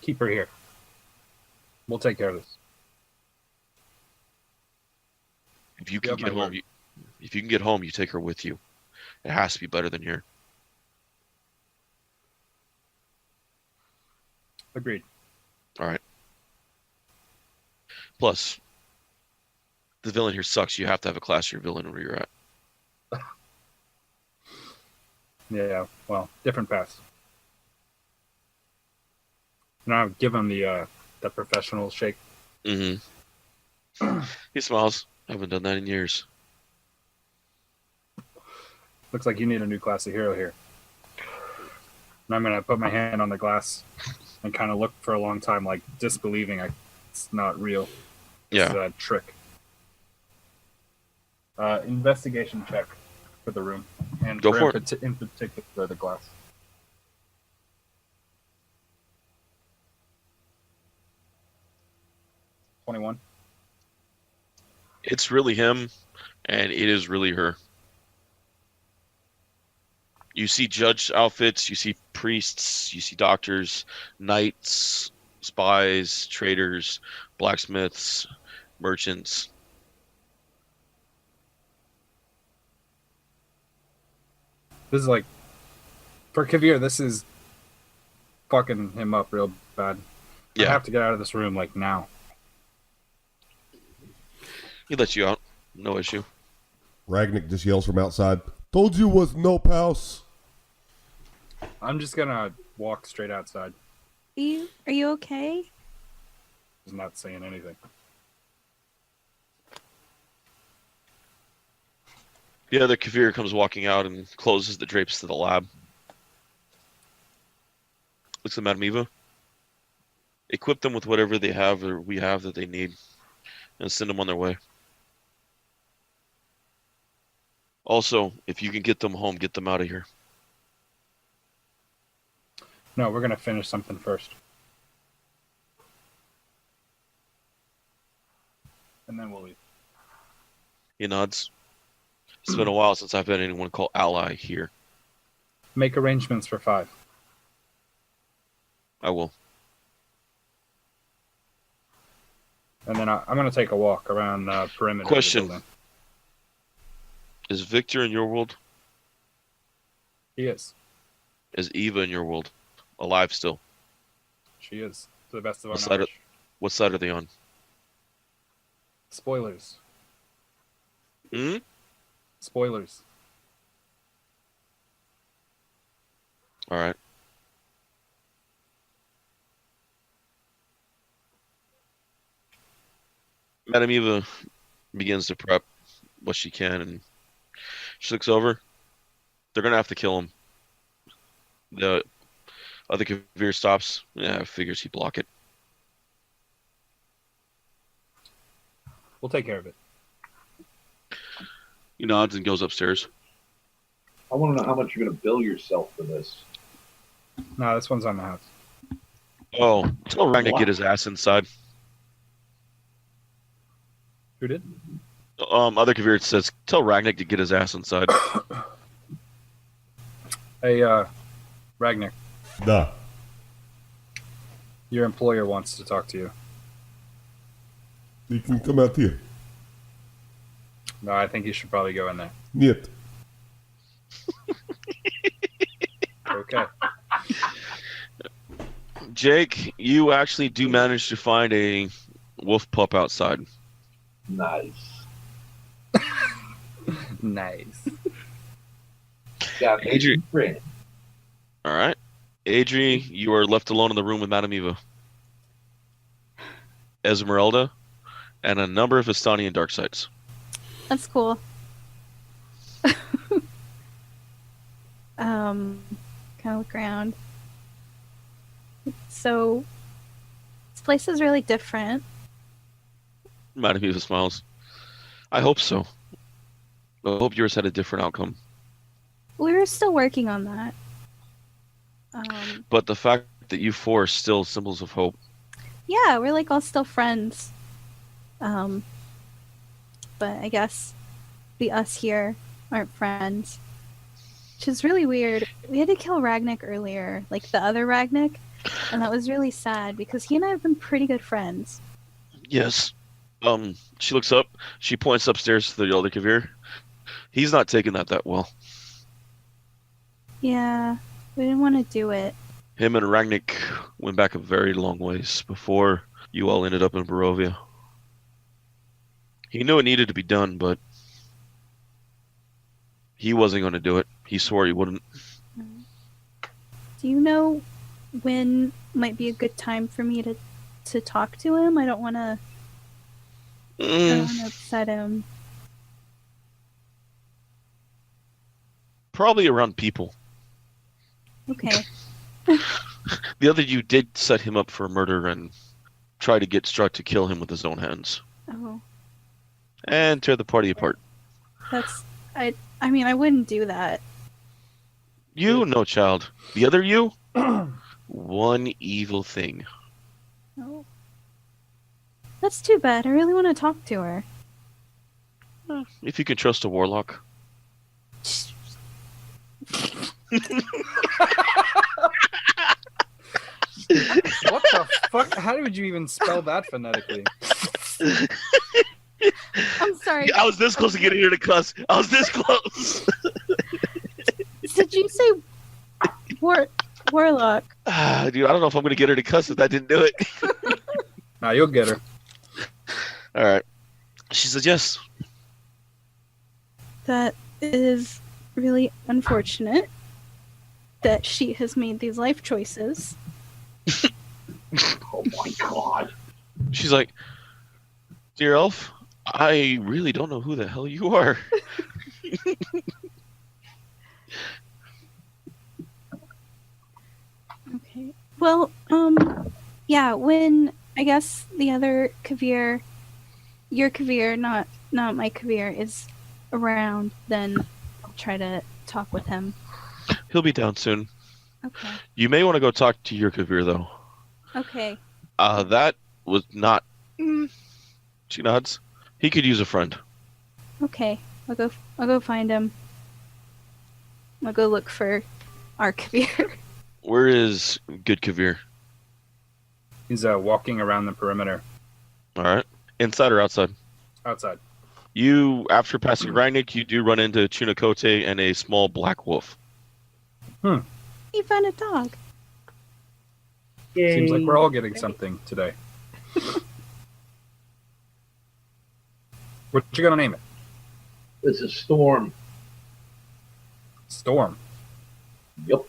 Keep her here. We'll take care of this. If you can get home, if you can get home, you take her with you. It has to be better than here. Agreed. All right. Plus, the villain here sucks. You have to have a classier villain where you're at. Yeah, well, different paths. Now give him the professional shake. Mm-hmm. He smiles. I haven't done that in years. Looks like you need a new class of hero here. And I'm gonna put my hand on the glass and kind of look for a long time, like disbelieving it's not real. It's a trick. Investigation check for the room, and Go for it. In particular, the glass. $21. It's really him, and it is really her. You see judge outfits, you see priests, you see doctors, knights, spies, traders, blacksmiths, merchants. This is like, for Kavir, this is fucking him up real bad. I have to get out of this room, like, now. He lets you out. No issue. Ragnick just yells from outside, "Told you was no house." I'm just gonna walk straight outside. Are you okay? He's not saying anything. The other Kavir comes walking out and closes the drapes to the lab. Looks at Madame Eva. Equip them with whatever they have or we have that they need, and send them on their way. Also, if you can get them home, get them out of here. No, we're gonna finish something first. And then we'll leave. He nods. It's been a while since I've had anyone call ally here. Make arrangements for 5. I will. And then I'm going to take a walk around the perimeter Question. of the building. Is Victor in your world? He is. Is Eva in your world? Alive still? She is, to the best of our What side knowledge. What side are they on? Spoilers. Hmm? Spoilers. Alright. Madame Eva begins to prep what she can, and she looks over. They're gonna have to kill him. The other Kavir stops. Yeah, figures he block it. We'll take care of it. He nods and goes upstairs. I want to know how much you're going to bill yourself for this. No, this one's on the house. Oh, tell Ragnar to get his ass inside. Who did? Other Kavir says, tell Ragnar to get his ass inside. Hey, Ragnar, Da. your employer wants to talk to you. You can come out here. No, I think you should probably go in there. Niet. Okay. Jake, you actually do manage to find a wolf pup outside. Nice. Nice. Got an Adrian. friend. All right. Adri, you are left alone in the room with Madame Eva, Esmeralda, and a number of Vistani and Darksides. That's cool. Kind of look around. So, this place is really different. Madame Eva smiles. I hope so. I hope yours had a different outcome. We were still working on that. But the fact that you four are still symbols of hope. Yeah, we're like all still friends. But I guess the us here aren't friends. Which is really weird. We had to kill Ragnik earlier, like the other Ragnik, and that was really sad because he and I have been pretty good friends. Yes. She looks up. She points upstairs to the elder Kavir. He's not taking that well. Yeah, we didn't want to do it. Him and Ragnik went back a very long ways before you all ended up in Barovia. He knew it needed to be done, but he wasn't going to do it. He swore he wouldn't. Do you know when might be a good time for me to talk to him? I don't want to upset him. Probably around people. Okay. The other you did set him up for murder and try to get Strut to kill him with his own hands. Oh, And tear the party apart. I mean, I wouldn't do that. You, no child. The other you? One evil thing. No. That's too bad. I really want to talk to her. If you can trust a warlock. What the fuck? How would you even spell that phonetically? I'm sorry. I was this close to getting her to cuss. I was this close. Did you say warlock? Dude, I don't know if I'm going to get her to cuss if that didn't do it. Nah, you'll get her. All right. She says yes. That is really unfortunate that she has made these life choices. Oh my god. She's like, dear elf, I really don't know who the hell you are. Okay. Well, yeah, when I guess the other Kavir, your Kavir, not my Kavir, is around, then I'll try to talk with him. He'll be down soon. Okay. You may want to go talk to your Kavir, though. Okay. That was not... She nods. He could use a friend. Okay. I'll go find him. I'll go look for our Kavir. Where is good Kavir? He's walking around the perimeter. All right. Inside or outside? Outside. You, after passing Ragnik, you do run into Chunakote and a small black wolf. He found a dog. Seems like we're all getting something today. What you gonna name it? This is Storm. Storm. Yep.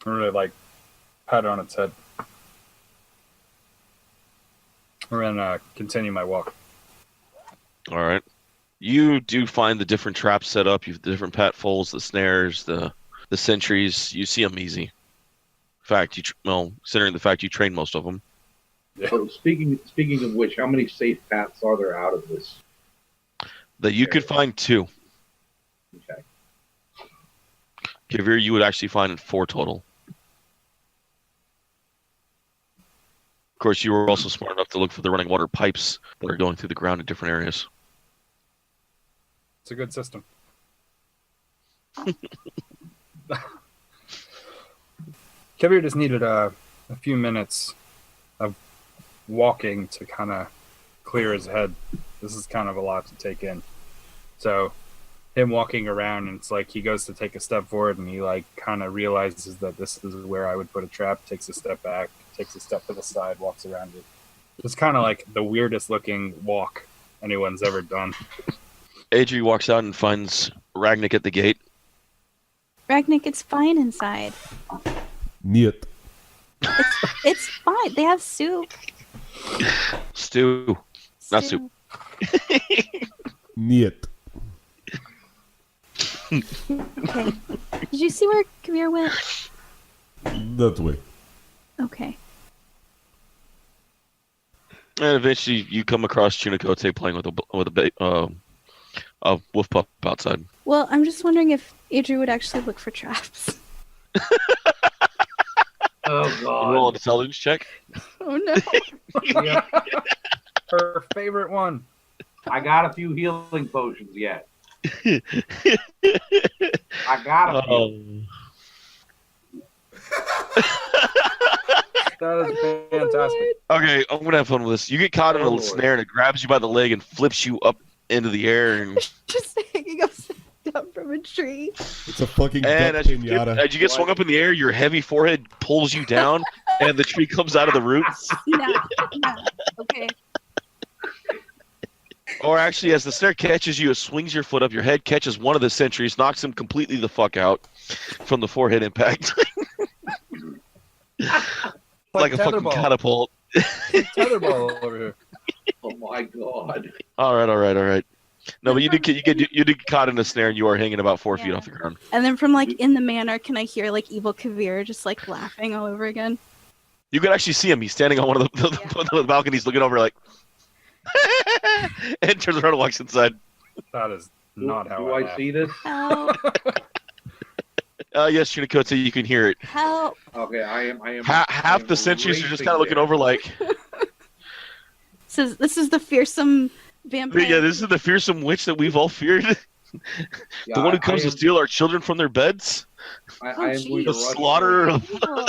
I'm gonna pat it on its head. I'm gonna continue my walk. All right. You do find the different traps set up. You've the different patfolds, the snares, the sentries. You see them easy. In fact, considering the fact you trained most of them. Yeah. So speaking of which, how many safe paths are there out of this? That you could find 2. Okay. Kavir, you would actually find 4 total. Of course, you were also smart enough to look for the running water pipes that are going through the ground in different areas. It's a good system. Kevir just needed a few minutes of walking to kind of clear his head. This is kind of a lot to take in. So him walking around, and it's like he goes to take a step forward and he like kind of realizes that this is where I would put a trap, takes a step back, takes a step to the side, walks around it. It's kind of like the weirdest looking walk anyone's ever done. Adri walks out and finds Ragnik at the gate. Ragnik, it's fine inside. Niet. It's fine. They have soup. Stew. Not soup. Niet. Okay. Did you see where Kavir went? That way. Okay. And eventually, you come across Chunikote playing with a wolf pup outside. Well, I'm just wondering if Adri would actually look for traps. Oh Roll an God! intelligence check. Oh no. Yeah, Her favorite one. I got a few healing potions yet. I got a few. That is fantastic. Okay, I'm gonna have fun with this. You get caught in a Oh, Lord. snare and it grabs you by the leg and flips you up into the air. And Just hanging upside down from a tree. It's a fucking duck as you pinata. get swung up in the air, your heavy forehead pulls you down, and the tree comes out of the roots. No. Okay. Or actually, as the snare catches you, it swings your foot up. Your head catches one of the sentries, knocks him completely the fuck out from the forehead impact, like a fucking catapult. Tetherball over here. Oh my God! All right. No, but you did get caught in a snare, and you are hanging about 4 feet Yeah. off the ground. And then from like in the manor, can I hear like evil Kavir just like laughing all over again? You can actually see him. He's standing on one of the balconies, looking over like, and turns around and walks inside. That is not how Do I I laugh. see this? Help! Yes, Chunikote, you can hear it. Help! Okay, I am. Half the sentries are just kind of looking over like, This is the fearsome vampire. yeah, this is the fearsome witch that we've all feared. The one who comes to steal our children from their beds. I am Oh, going geez. to The rush slaughterer over. of...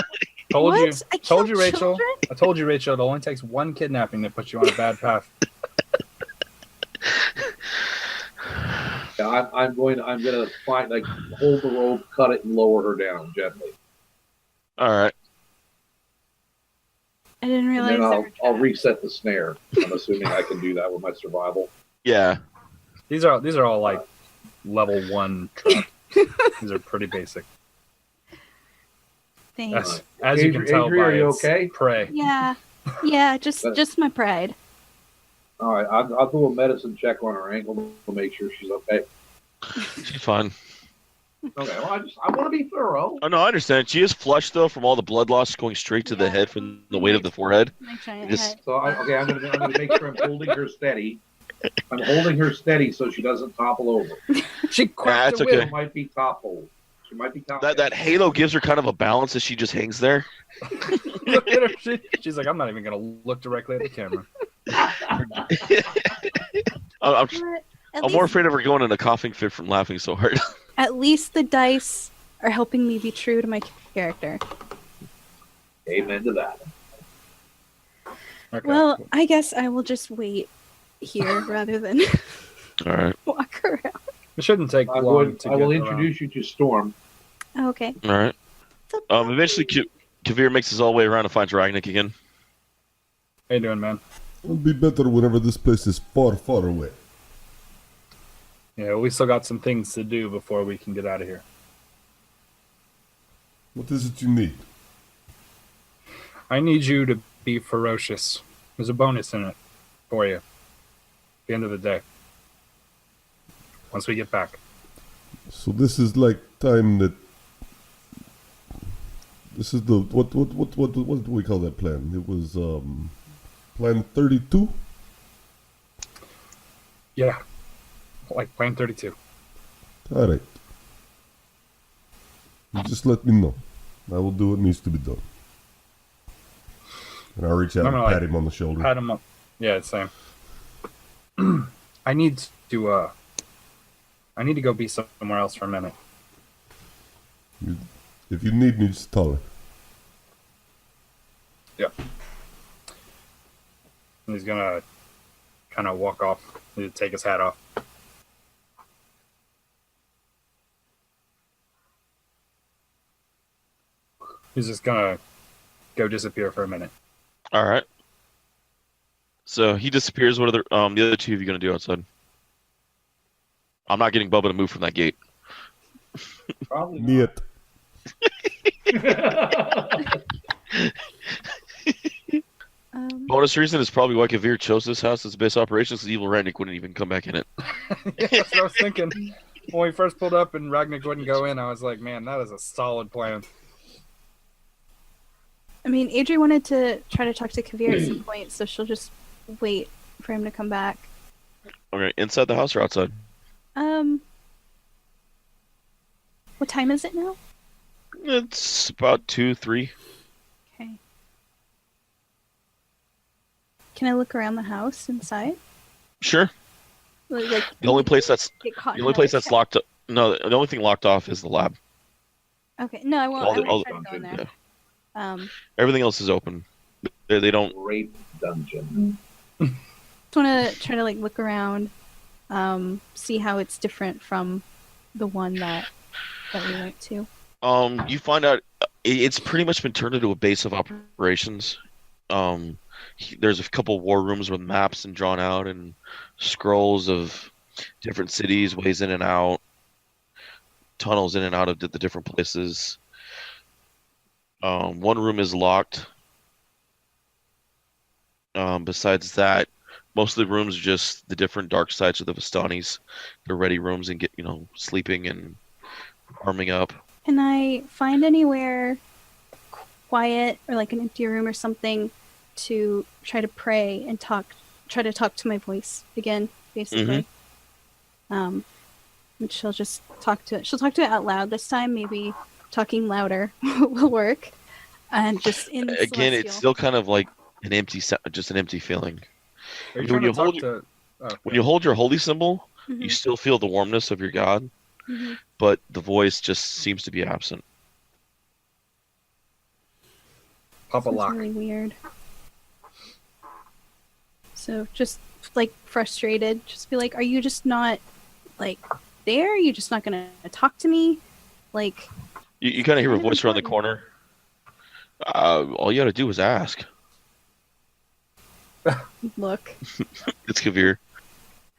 Told What? you. I Told killed you, Rachel. children? I told you, Rachel. It only takes one kidnapping to put you on a bad path. Yeah, I'm going to find hold the rope, cut it, and lower her down gently. All right. I didn't And realize then there I'll were reset the snare. I'm assuming I can do that with my survival. Yeah. These are all like level 1 traps. These are pretty basic. things. As you can tell Adri, are by you its okay? prey. Yeah, just my pride. All right, I'll do a medicine check on her ankle to make sure she's okay. She's fine. Okay, well, I want to be thorough. Oh, no, I understand. She is flushed, though, from all the blood loss going straight to the Yeah. head from the weight of the forehead. My giant Just- head. So I'm going to make sure I'm holding her steady. I'm holding her steady so she doesn't topple over. She That's cracked the okay. whip. She might be toppled. She might be toppled. That halo gives her kind of a balance as she just hangs there. Look at her. She's like, I'm not even gonna look directly at the camera. I'm At more least, afraid of her going in a coughing fit from laughing so hard. at least the dice are helping me be true to my character. Amen to that. Okay. Well, I guess I will just wait here rather than All right. walk around. it shouldn't take I long to will get introduce you to Storm. Okay. All right. It's okay. Eventually, Kavir makes his all way around and finds Ragnik again. How you doing, man? It'll be better whenever this place is far, far away. Yeah, we still got some things to do before we can get out of here. What is it you need? I need you to be ferocious There's a bonus in it for you. At the end of the day. Once we get back. So this is like time that. This is the what do we call that plan? It was plan 32. Yeah. Like plan 32. All right. You just let me know. I will do what needs to be done. And I'll reach out and pat him on the shoulder. Pat him up. Yeah, same. I need to go be somewhere else for a minute. If you need me, just tell her. Yeah. And he's gonna kind of walk off. He'll take his hat off. He's just gonna go disappear for a minute. All right. So he disappears. What are the other two of you gonna do outside? I'm not getting Bubba to move from that gate. Probably Niet. Bonus reason is probably why Kavir chose this house as base operations, because Evil Ragnick wouldn't even come back in it. Yeah, that's what I was thinking. When we first pulled up and Ragnick wouldn't go in, I was like, man, that is a solid plan. I mean, Adri wanted to try to talk to Kavir at some point, so she'll just wait for him to come back. Okay, inside the house or outside? What time is it now? It's about 2, 3. Okay. Can I look around the house inside? Sure. Like The only place that's get caught the in only place another that's locked up. No, the only thing locked off is the lab. check. Okay. No, I won't. I won't try to go in there. Yeah. Everything else is open. They don't. Great dungeon. Just want to try to like look around, see how it's different from the one that we went to. You find out it's pretty much been turned into a base of operations. There's a couple war rooms with maps and drawn out and scrolls of different cities, ways in and out, tunnels in and out of the different places. One room is locked. Besides that, most of the rooms are just the different dark sides of the Vistanis. They're ready rooms and sleeping and arming up. Can I find anywhere quiet or like an empty room or something to try to pray and try to talk to my voice again, basically? And she'll just talk to it. She'll talk to it out loud this time. Maybe talking louder will work. And just in Again, Celestial. it's still kind of like an empty feeling. Are you When trying you to talk hold to... When you hold your holy symbol, Mhm. you still feel the warmness of your god, Mhm. but the voice just seems to be absent. Papa It's lock. really weird. So just like frustrated, just be like, are you just not like there? Are you just not gonna talk to me? Like, You kind of hear a kind of voice around the important. corner. All you got to do is ask. look. It's Kavir.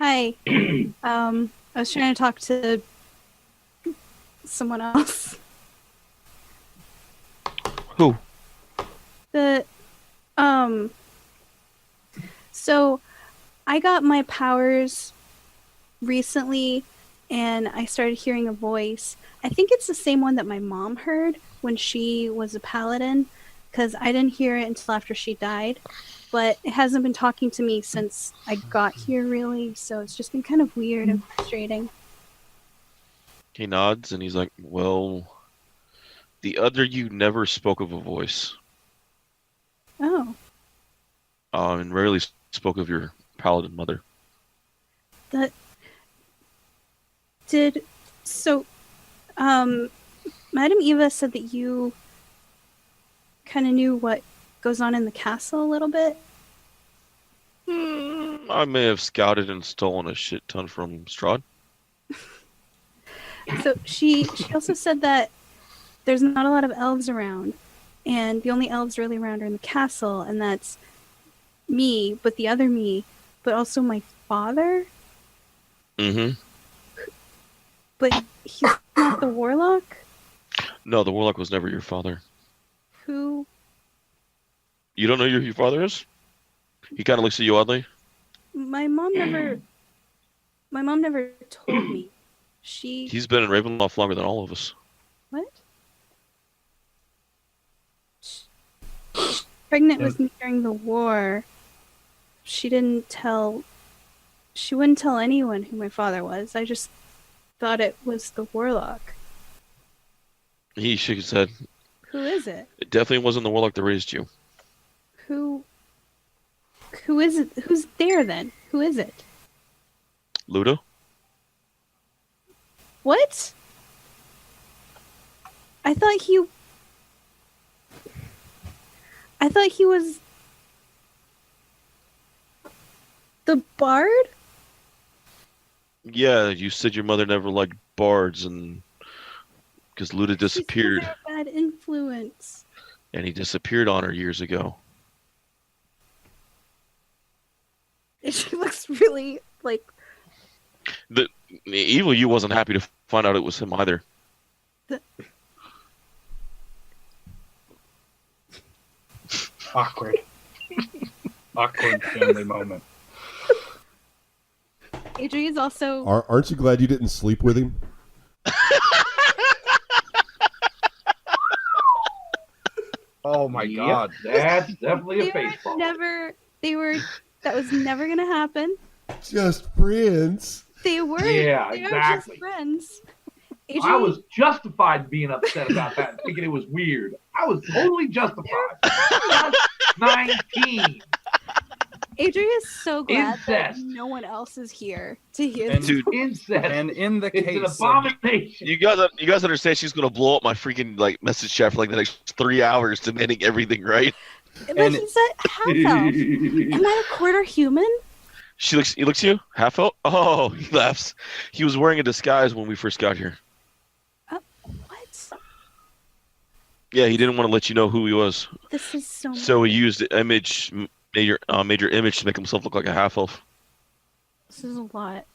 Hi. I was trying to talk to someone else. Who? So I got my powers recently and I started hearing a voice. I think it's the same one that my mom heard when she was a paladin, because I didn't hear it until after she died. But it hasn't been talking to me since I got here, really, so it's just been kind of weird and frustrating. He nods and he's like, well, the other you never spoke of a voice. Oh. And rarely spoke of your paladin mother. That did so. Madam Eva said that you kind of knew what goes on in the castle a little bit. I may have scouted and stolen a shit ton from Strahd. So she also said that there's not a lot of elves around, and the only elves really around are in the castle, and that's me, but the other me, but also my father. Mm-hmm. But he's not the warlock. No, the warlock was never your father. Who? You don't know who your father is? He kind of looks at you oddly. My mom never told me. He's been in Ravenloft longer than all of us. What? Pregnant with me during the war. She wouldn't tell anyone who my father was. I just thought it was the warlock. He shook his head. Who is it? It definitely wasn't the warlock that raised you. Who is it? Who's there then? Who is it? Ludo? What? I thought he was the bard? Yeah, you said your mother never liked bards, and because Luda disappeared. She's a bad influence. And he disappeared on her years ago. She looks really like. The evil you wasn't happy to find out it was him either. Awkward. Awkward family moment. Adri's also. Aren't you glad you didn't sleep with him? Oh my god. That's definitely a baseball. That was never gonna happen. Just friends. They were. Yeah, they exactly. Are just friends. I was justified being upset about that and thinking it was weird. I was totally justified. I was 19. Adria is so glad that Incest. no one else is here to hear And this. Dude, Incest. And in the It's case an of, abomination. you guys understand she's gonna blow up my freaking message chat for the next 3 hours, demanding everything, right? But and- he's a half elf. Am I a quarter human? He looks at you, half elf. Oh, he laughs. He was wearing a disguise when we first got here. What? Yeah, he didn't want to let you know who he was, This is so. so he used the image, major image, to make himself look like a half elf. This is a lot.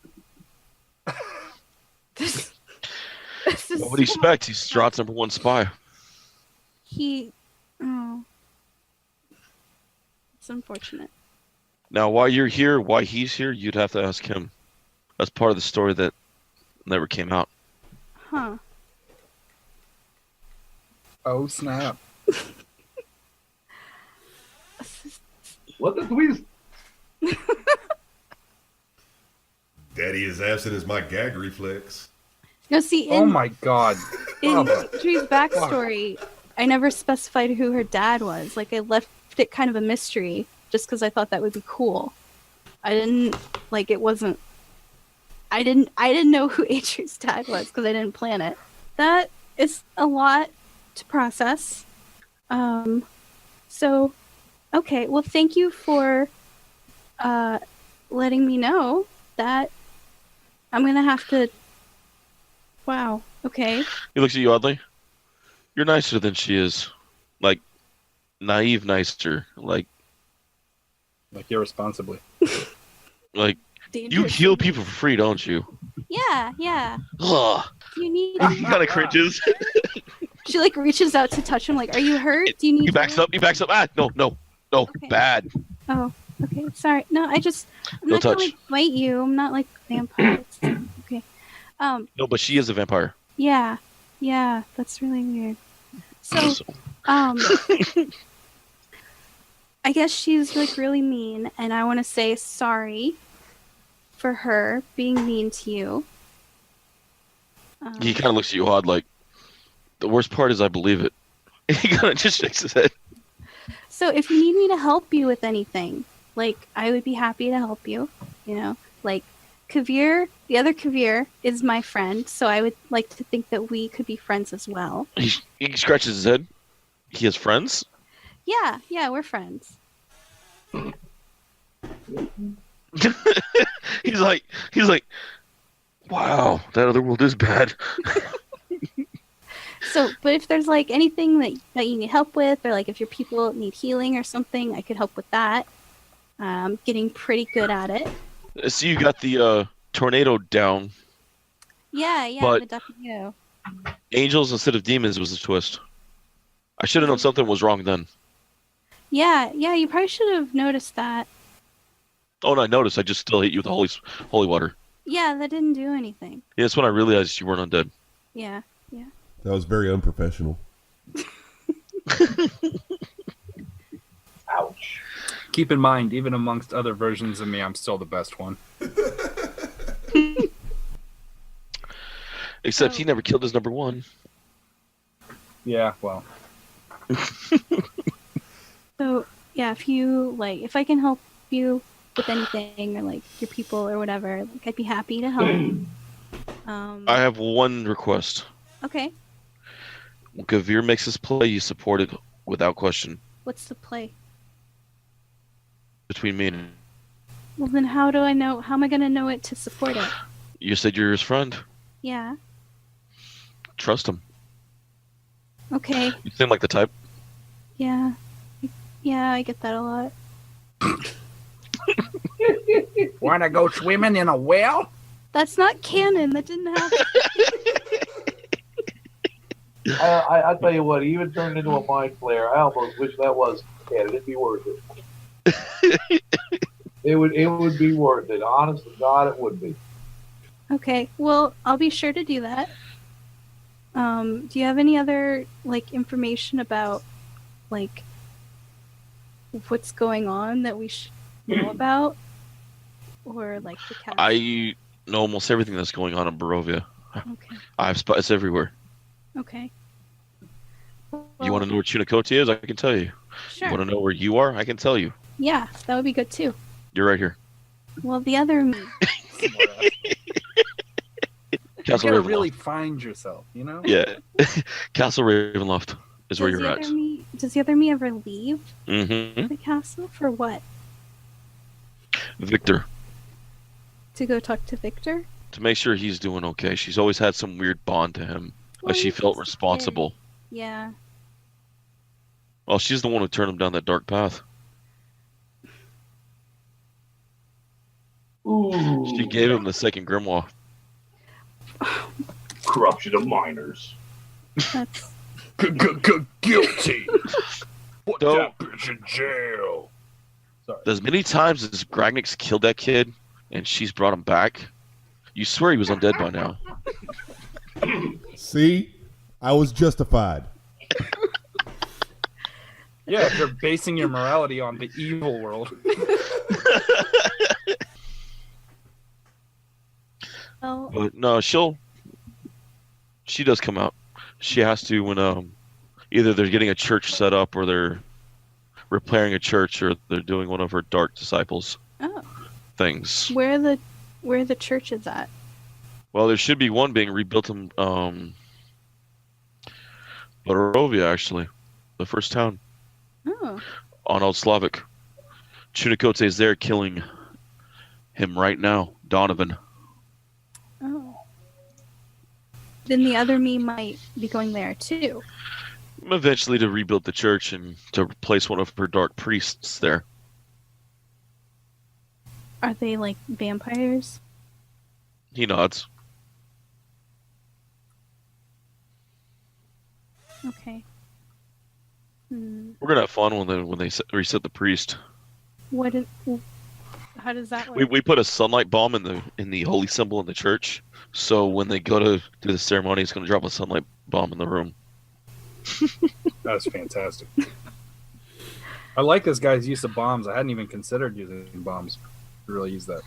This is. What would you expect? He's Strahd's #1 spy. Oh. It's unfortunate. Now, why you're here, why he's here, you'd have to ask him. That's part of the story that never came out. Huh. oh snap. What the tweet? Daddy is absent as my gag reflex. No, see, Oh my god. in Bravo. Adri's backstory, I never specified who her dad was. Like, I left it kind of a mystery just because I thought that would be cool. I didn't I didn't know who Adri's dad was because I didn't plan it. That is a lot to process. So, okay. Well, thank you for letting me know that I'm gonna have to. Wow. Okay. He looks at you oddly. You're nicer than she is. Like, naive nicer. Like irresponsibly. you Dangerous. heal people for free, don't you? Yeah. Ugh. Do you need? He kind of cringes. She like reaches out to touch him. Like, are you hurt? Do you need? He backs up. Ah, no. Okay. Bad. Oh, okay. Sorry. No, I'm No not gonna touch. bite you. I'm not like vampires. Okay. No, but she is a vampire. Yeah. That's really weird. So, So, I guess she's like really mean, and I want to say sorry for her being mean to you. he kind of looks at you odd. Like, the worst part is I believe it. He kind of just shakes his head. So if you need me to help you with anything, like, I would be happy to help you. You know, like, Kavir, the other Kavir, is my friend, so I would like to think that we could be friends as well. He scratches his head. He has friends. Yeah, we're friends. he's like, wow, that other world is bad. So, but if there's like anything that you need help with, or like if your people need healing or something, I could help with that. Getting pretty good at it. So you got the tornado down. Yeah, But- the WO. Angels instead of demons was a twist. I should have known something was wrong then. Yeah, you probably should have noticed that. Oh, and I noticed I just still hit you with the holy water. Yeah, that didn't do anything. Yeah, that's when I realized you weren't undead. Yeah. That was very unprofessional. Ouch. Keep in mind, even amongst other versions of me, I'm still the best one. Except he never killed his number one. Yeah, well. So yeah, if I can help you with anything or like your people or whatever, like I'd be happy to help. I have one request. Okay. When Gavir makes his play, you support it without question. What's the play? Between me and Well, then how do I know? How am I going to know it to support it? you, said you're his friend. Yeah. Trust him. Okay. You seem like the type. Yeah. Yeah, I get that a lot. Want to go swimming in a well? That's not canon. That didn't happen. I tell you what, he even turned into a mind flayer. I almost wish that was canon. It'd be worth it. It would be worth it. Honest to God, it would be. Okay. Well, I'll be sure to do that. Do you have any other like information about like what's going on that we should know about, or like the cat? I know almost everything that's going on in Barovia. Okay. I have spies everywhere. Okay. You want to know where Chunicote is? I can tell you. Sure. You want to know where you are? I can tell you. Yeah, that would be good too. You're right here. Well, the other me. You Castle gotta Ravenloft. really find yourself, you know? Yeah. Castle Ravenloft is where you're at. Does the other me ever leave Mm-hmm. the castle for what? Victor. To go talk to Victor? To make sure he's doing okay. She's always had some weird bond to him. Well, Like she he felt was responsible. Yeah. Well, she's the one who turned him down that dark path. Ooh. She gave him the second grimoire. Corruption of minors. That's Guilty. Put Don't- that bitch in jail. Sorry. As many times as Gragnik's killed that kid and she's brought him back, you swear he was undead by now. See? I was justified. Yeah, if you're basing your morality on the evil world. well, But no, she does come out. She has to when either they're getting a church set up or they're repairing a church or they're doing one of her dark disciples oh, things. where the church is at? Well, there should be one being rebuilt in Barovia, actually. The first town Oh, on Old Slavic. Chunicote is there killing him right now, Donovan. oh. Then the other me might be going there too. Eventually to rebuild the church and to replace one of her dark priests there. Are they like vampires? He nods. Okay. Hmm. We're gonna have fun when they reset the priest. What is? How does that work? We put a sunlight bomb in the holy symbol in the church. So when they go to do the ceremony, it's gonna drop a sunlight bomb in the room. That's fantastic. I like this guy's use of bombs. I hadn't even considered using bombs to really use that.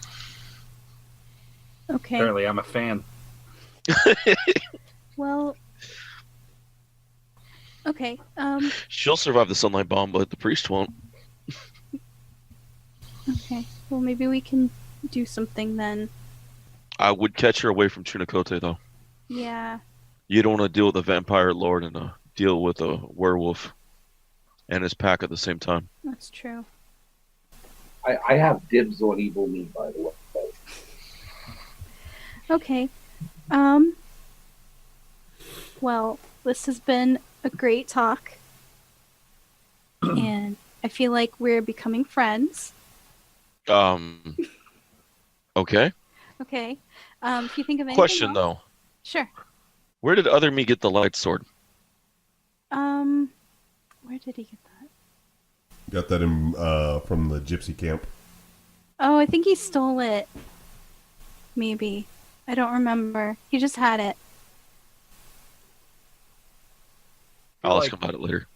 Okay. Apparently, I'm a fan. Well. Okay. She'll survive the sunlight bomb, but the priest won't. Okay. Well, maybe we can do something then. I would catch her away from Chunicote, though. Yeah. You don't want to deal with a vampire lord and deal with a werewolf and his pack at the same time. That's true. I have dibs on evil me, by the way. Okay. Well, this has been a great talk. And I feel like we're becoming friends. Okay. Okay. If you think of anything Question, else- though. Sure. Where did Other Me get the light sword? Where did he get that? Got that in from the gypsy camp. Oh, I think he stole it. Maybe. I don't remember. He just had it. I'll ask him about it later.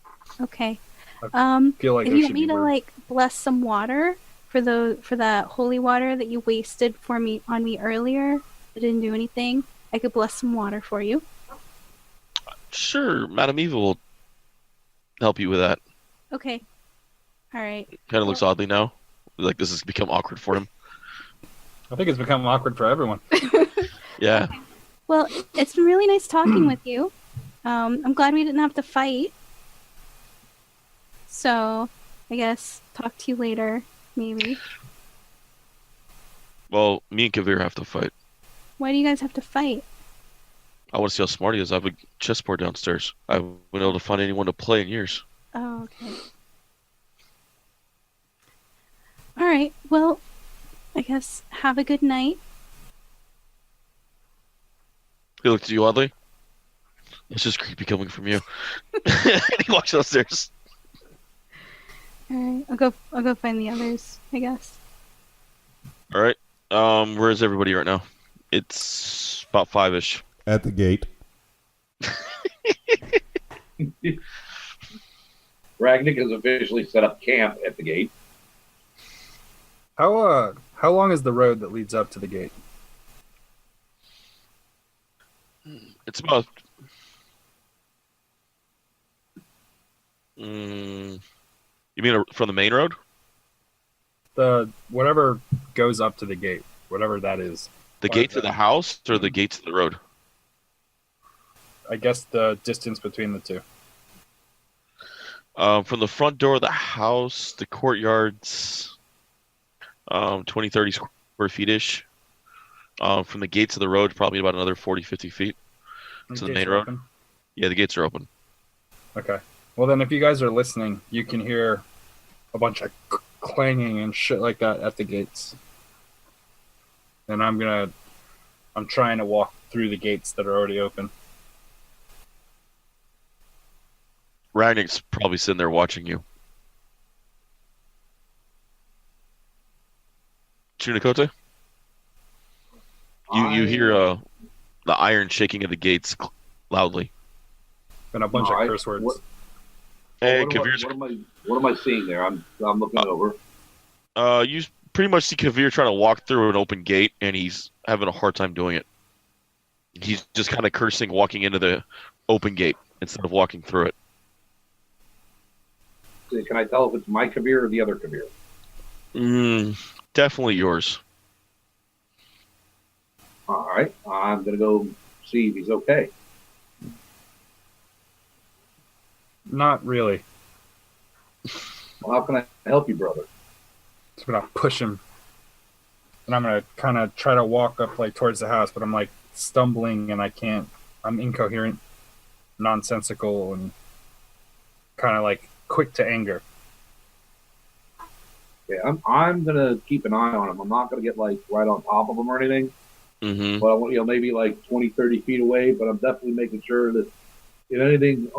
Okay. Feel like If there you should want me be to word. like bless some water for that holy water that you wasted for me on me earlier, I didn't do anything. I could bless some water for you. Sure, Madame Eva will help you with that. Okay. All right. Kind of looks oddly now. Like this has become awkward for him. I think it's become awkward for everyone. Yeah. Well, it's been really nice talking with you. I'm glad we didn't have to fight. So, I guess talk to you later, maybe. Well, me and Kavir have to fight. Why do you guys have to fight? I want to see how smart he is. I have a chessboard downstairs. I haven't been able to find anyone to play in years. Oh, okay. All right. Well, I guess have a good night. He looked at you oddly. It's just creepy coming from you. He walks downstairs. All right. I'll go find the others, I guess. All right. Where is everybody right now? It's about 5-ish. At the gate. Ragnick has officially set up camp at the gate. How long is the road that leads up to the gate? It's about. You mean from the main road? The whatever goes up to the gate, whatever that is. The gate to the house or the gate to the road? I guess the distance between the two. From the front door of the house, the courtyard's 20, 30 square feet-ish. From the gates of the road, probably about another 40, 50 feet. To the main road? Open? Yeah, the gates are open. Okay. Well, then if you guys are listening, you can hear a bunch of clanging and shit like that at the gates. And I'm trying to walk through the gates that are already open. Ragnick's probably sitting there watching you. Chunikote? You hear the iron shaking of the gates loudly. And a bunch of Alright, curse words. Hey, what Kavir's. am I seeing there? I'm looking over. You pretty much see Kavir trying to walk through an open gate, and he's having a hard time doing it. He's just kind of cursing walking into the open gate instead of walking through it. Can I tell if it's my Kavir or the other Kavir? Definitely yours. All right, I'm gonna go see if he's okay. Not really. Well, how can I help you, brother? So I'm gonna push him, and I'm gonna kind of try to walk up like towards the house, but I'm like stumbling and I can't. I'm incoherent, nonsensical, and kind of like quick to anger. Yeah, I'm gonna keep an eye on him. I'm not gonna get like right on top of him or anything, Mm-hmm. but I want maybe like 20, 30 feet away. But I'm definitely making sure that if anything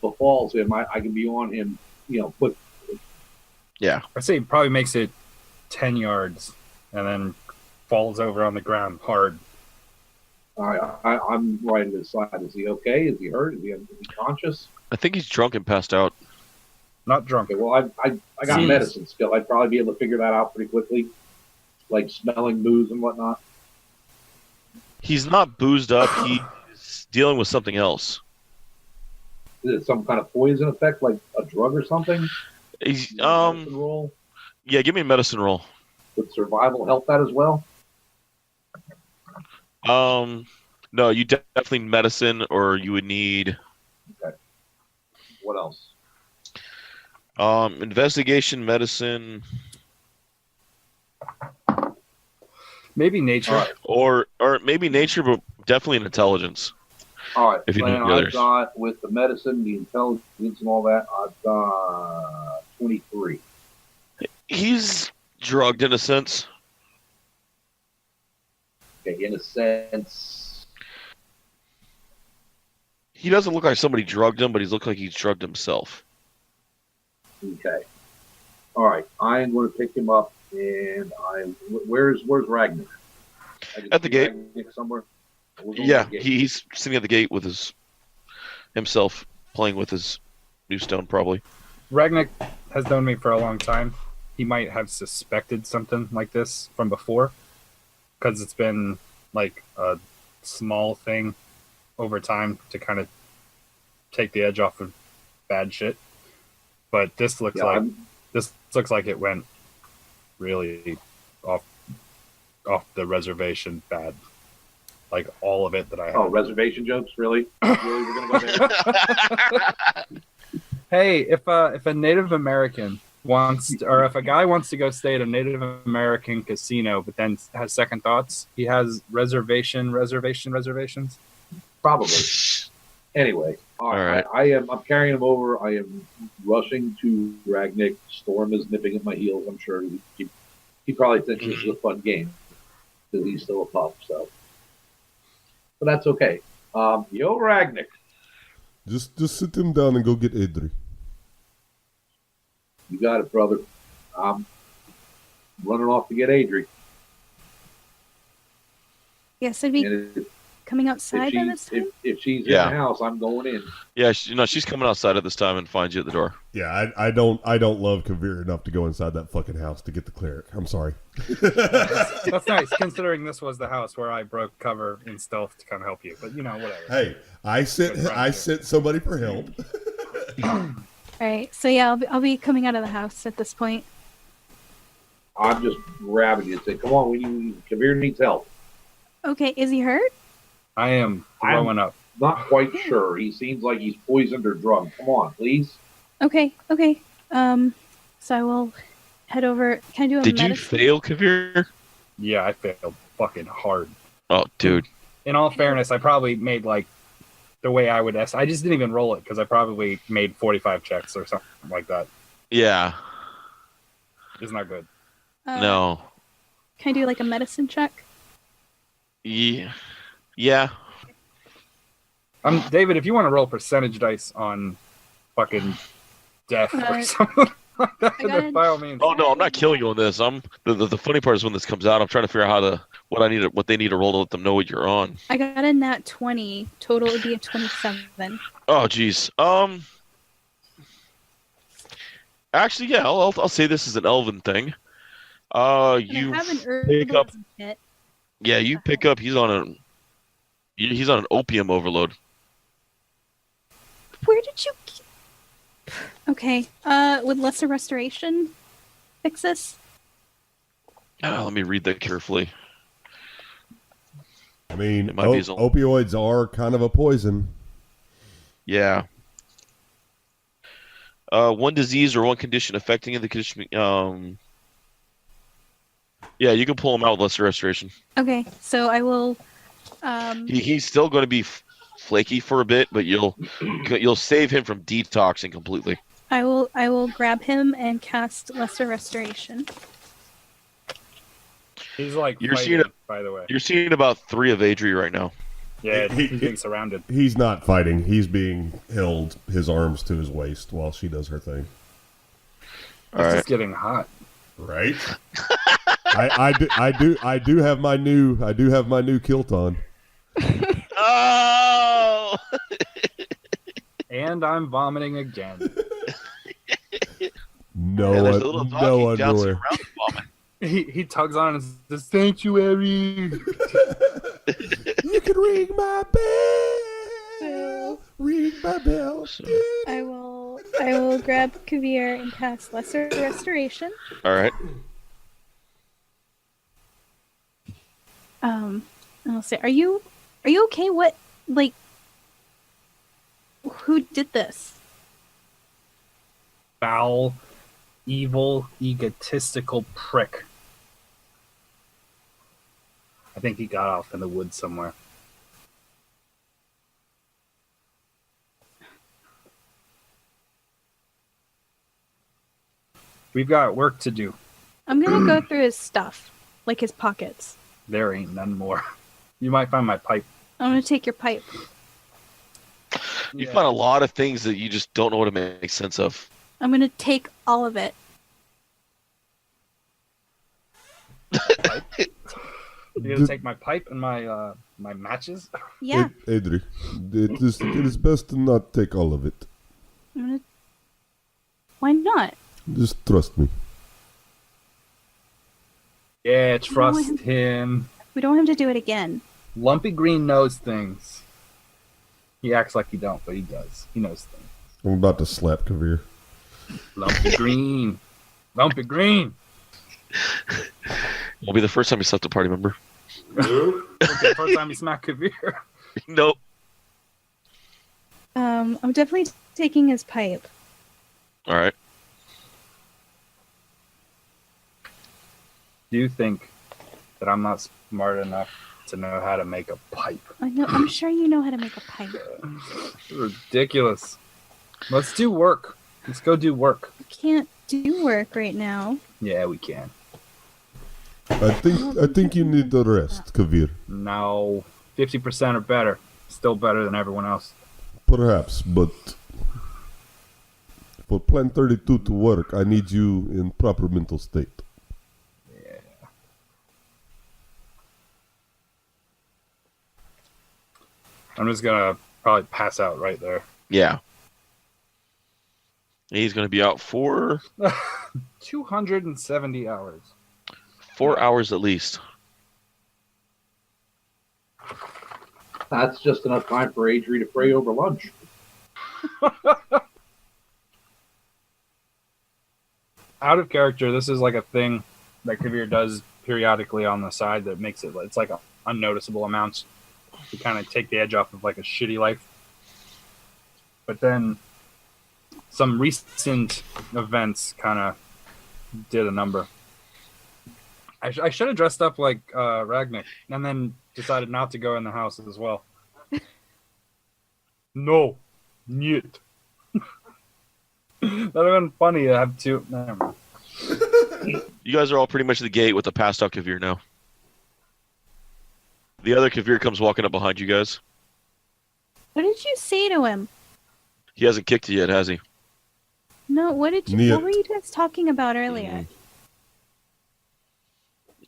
befalls him, I can be on him. Quick. Yeah. I say he probably makes it 10 yards and then falls over on the ground hard. All right, I'm right at his side. Is he okay? Is he hurt? Is he conscious? I think he's drunk and passed out. Not drunk. Okay, well, I got Jeez. medicine skill. I'd probably be able to figure that out pretty quickly, like smelling booze and whatnot. He's not boozed up. He's dealing with something else. Is it some kind of poison effect, like a drug or something? He's Medicine roll? Yeah. Give me a medicine roll. Would survival help that as well? No, you definitely need medicine, or you would need What else? investigation, medicine, Maybe nature. All right. or maybe nature, but definitely an intelligence. All right. If you Plan need the I've others. got with the medicine, the intelligence, and all that. I've got 23. He's drugged in a sense. Okay, in a sense. He doesn't look like somebody drugged him, but he's looked like he's drugged himself. Okay. All right. I am going to pick him up and where's Ragnar? At the gate. Ragnar somewhere. Yeah, he's sitting at the gate with himself playing with his new stone, probably. Ragnar has known me for a long time. He might have suspected something like this from before, because it's been like a small thing over time to kind of take the edge off of bad shit. But this looks like it went really off the reservation bad. Like all of it that I had. Oh, reservation jokes, really? Really, we're gonna go there? Hey, if a Native American if a guy wants to go stay at a Native American casino, but then has second thoughts, he has reservations. Probably. Anyway, all right. I'm carrying him over. I am rushing to Ragnar. Storm is nipping at my heels. I'm sure he probably thinks this is a fun game because he's still a pup. So, but that's okay. Yo, Ragnar. Just sit him down and go get Adri. You got it, brother. I'm running off to get Adri. Yes, I'd be coming outside by this time. If she's in the house, I'm going in. Yeah, she's coming outside at this time and finds you at the door. Yeah, I don't love Kavir enough to go inside that fucking house to get the cleric. I'm sorry. That's nice, considering this was the house where I broke cover in stealth to come help you. But whatever. Hey, I sent somebody for help. All right, so yeah, I'll be coming out of the house at this point. I'm just grabbing you and saying, "Come on, Kavir needs help." Okay, is he hurt? I am throwing up. Not quite sure. He seems like he's poisoned or drugged. Come on, please. Okay. So I will head over. Can I do a Did medicine? you fail, Kavir? Yeah, I failed fucking hard. Oh, dude. In all fairness, I probably made like the way I would I just didn't even roll it because I probably made 45 checks or something like that. Yeah. Isn't that good? No. Can I do like a medicine check? Yeah. David, if you want to roll percentage dice on fucking death or something like that, by all means. Oh no, I'm not killing you on this. The funny part is when this comes out, I'm trying to figure out what they need to roll to let them know what you're on. I got a nat 20. Total would be a 27. Oh jeez. Actually, yeah, I'll say this is an elven thing. You have an pick up. Kit. Yeah, you pick up. He's on an opium overload. Where did you? Okay. Would lesser restoration fix this? Let me read that carefully. I mean, It might be his own. opioids are kind of a poison. Yeah. One disease or one condition affecting the condition. Yeah, you can pull him out with lesser restoration. Okay, so I will. He's still going to be flaky for a bit, but you'll save him from detoxing completely. I will grab him and cast lesser restoration. He's like You're fighting, seeing it, by the way. You're seeing about 3 of Adri right now. Yeah, he's being surrounded. He's not fighting. He's being held, his arms to his waist while she does her thing. It's just getting hot. Right? I do have my new kilt on. Oh! And I'm vomiting again. No, Yeah, there's a little no dog bouncing underwear. around vomit. He tugs on and says, "Sanctuary." You can ring my bell. Ring my bell. I will grab Kavir and cast lesser restoration. All right. And I'll say, are you okay? What, like, who did this? Foul, evil, egotistical prick. I think he got off in the woods somewhere. We've got work to do. I'm gonna go through his stuff, like his pockets. There ain't none more. You might find my pipe. I'm gonna take your pipe. You find a lot of things that you just don't know what to make sense of. I'm gonna take all of it. Pipe? You gonna take my pipe and my my matches? Yeah. Adri, it is best to not take all of it. Why not? Just trust me. Yeah, trust him. We don't have to do it again. Lumpy Green knows things. He acts like he don't, but he does. He knows things. I'm about to slap Kavir. Lumpy Green. Lumpy Green. Won't be the first time you slapped a party member. The first time you smack Kavir. Nope. I'm definitely taking his pipe. All right. Do you think that I'm not smart enough to know how to make a pipe? I know. I'm sure you know how to make a pipe. Ridiculous. Let's do work. Let's go do work. We can't do work right now. Yeah, we can. I think you need the rest, Kavir. No, 50% or better. Still better than everyone else. Perhaps, but for Plan 32 to work, I need you in proper mental state. Yeah. I'm just gonna probably pass out right there. Yeah. He's going to be out for 270 hours. 4 hours at least. That's just enough time for Adri to pray over lunch. Out of character, this is like a thing that Kavir does periodically on the side that makes it's like a unnoticeable amounts to kind of take the edge off of like a shitty life. But then some recent events kind of did a number. I should have dressed up like Ragnik and then decided not to go in the house as well. No. Niet. That would have been funny to have two. Never mind. You guys are all pretty much at the gate with the passed out Kavir now. The other Kavir comes walking up behind you guys. What did you say to him? He hasn't kicked you yet, has he? No, what were you guys talking about earlier?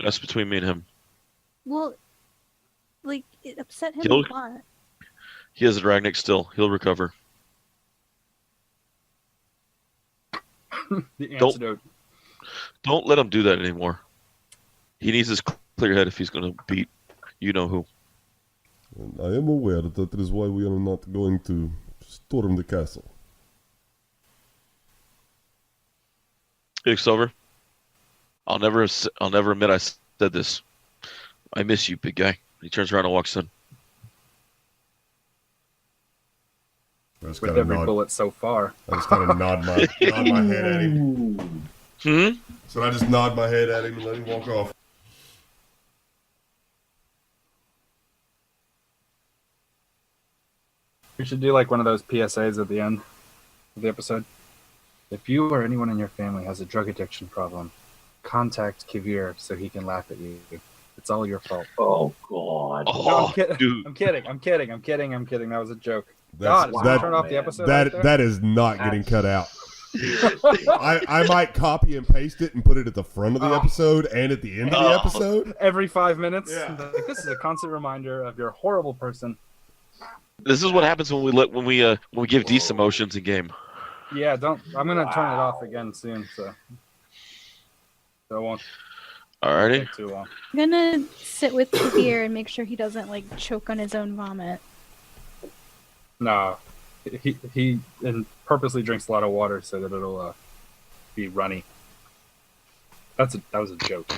That's between me and him. Well, like, it upset him He'll- a lot. He has a Ragnik still. He'll recover. The antidote. Don't let him do that anymore. He needs his clear head if he's going to beat you know who. And I am aware that is why we are not going to storm the castle. Hey, Silver. I'll never admit I said this. I miss you, big guy. He turns around and walks in. With every bullet so far. I just kind of nod my head at him. So I just nod my head at him and let him walk off. We should do like one of those PSAs at the end of the episode. If you or anyone in your family has a drug addiction problem, contact Kavir so he can laugh at you. It's all your fault. Oh, God. Oh, No, dude. I'm kidding. That was a joke. That's- God, that- turn off the episode. That is not getting cut out. I might copy and paste it and put it at the front of the episode and at the end of the episode. Every 5 minutes. Yeah. Like, this is a constant reminder of your horrible person. This is what happens when we give decent emotions in game. Yeah, don't. I'm gonna turn it off again soon, so it won't Alrighty. take too long. I'm gonna sit with Kabir and make sure he doesn't like choke on his own vomit. No, he and purposely drinks a lot of water so that it'll be runny. That was a joke.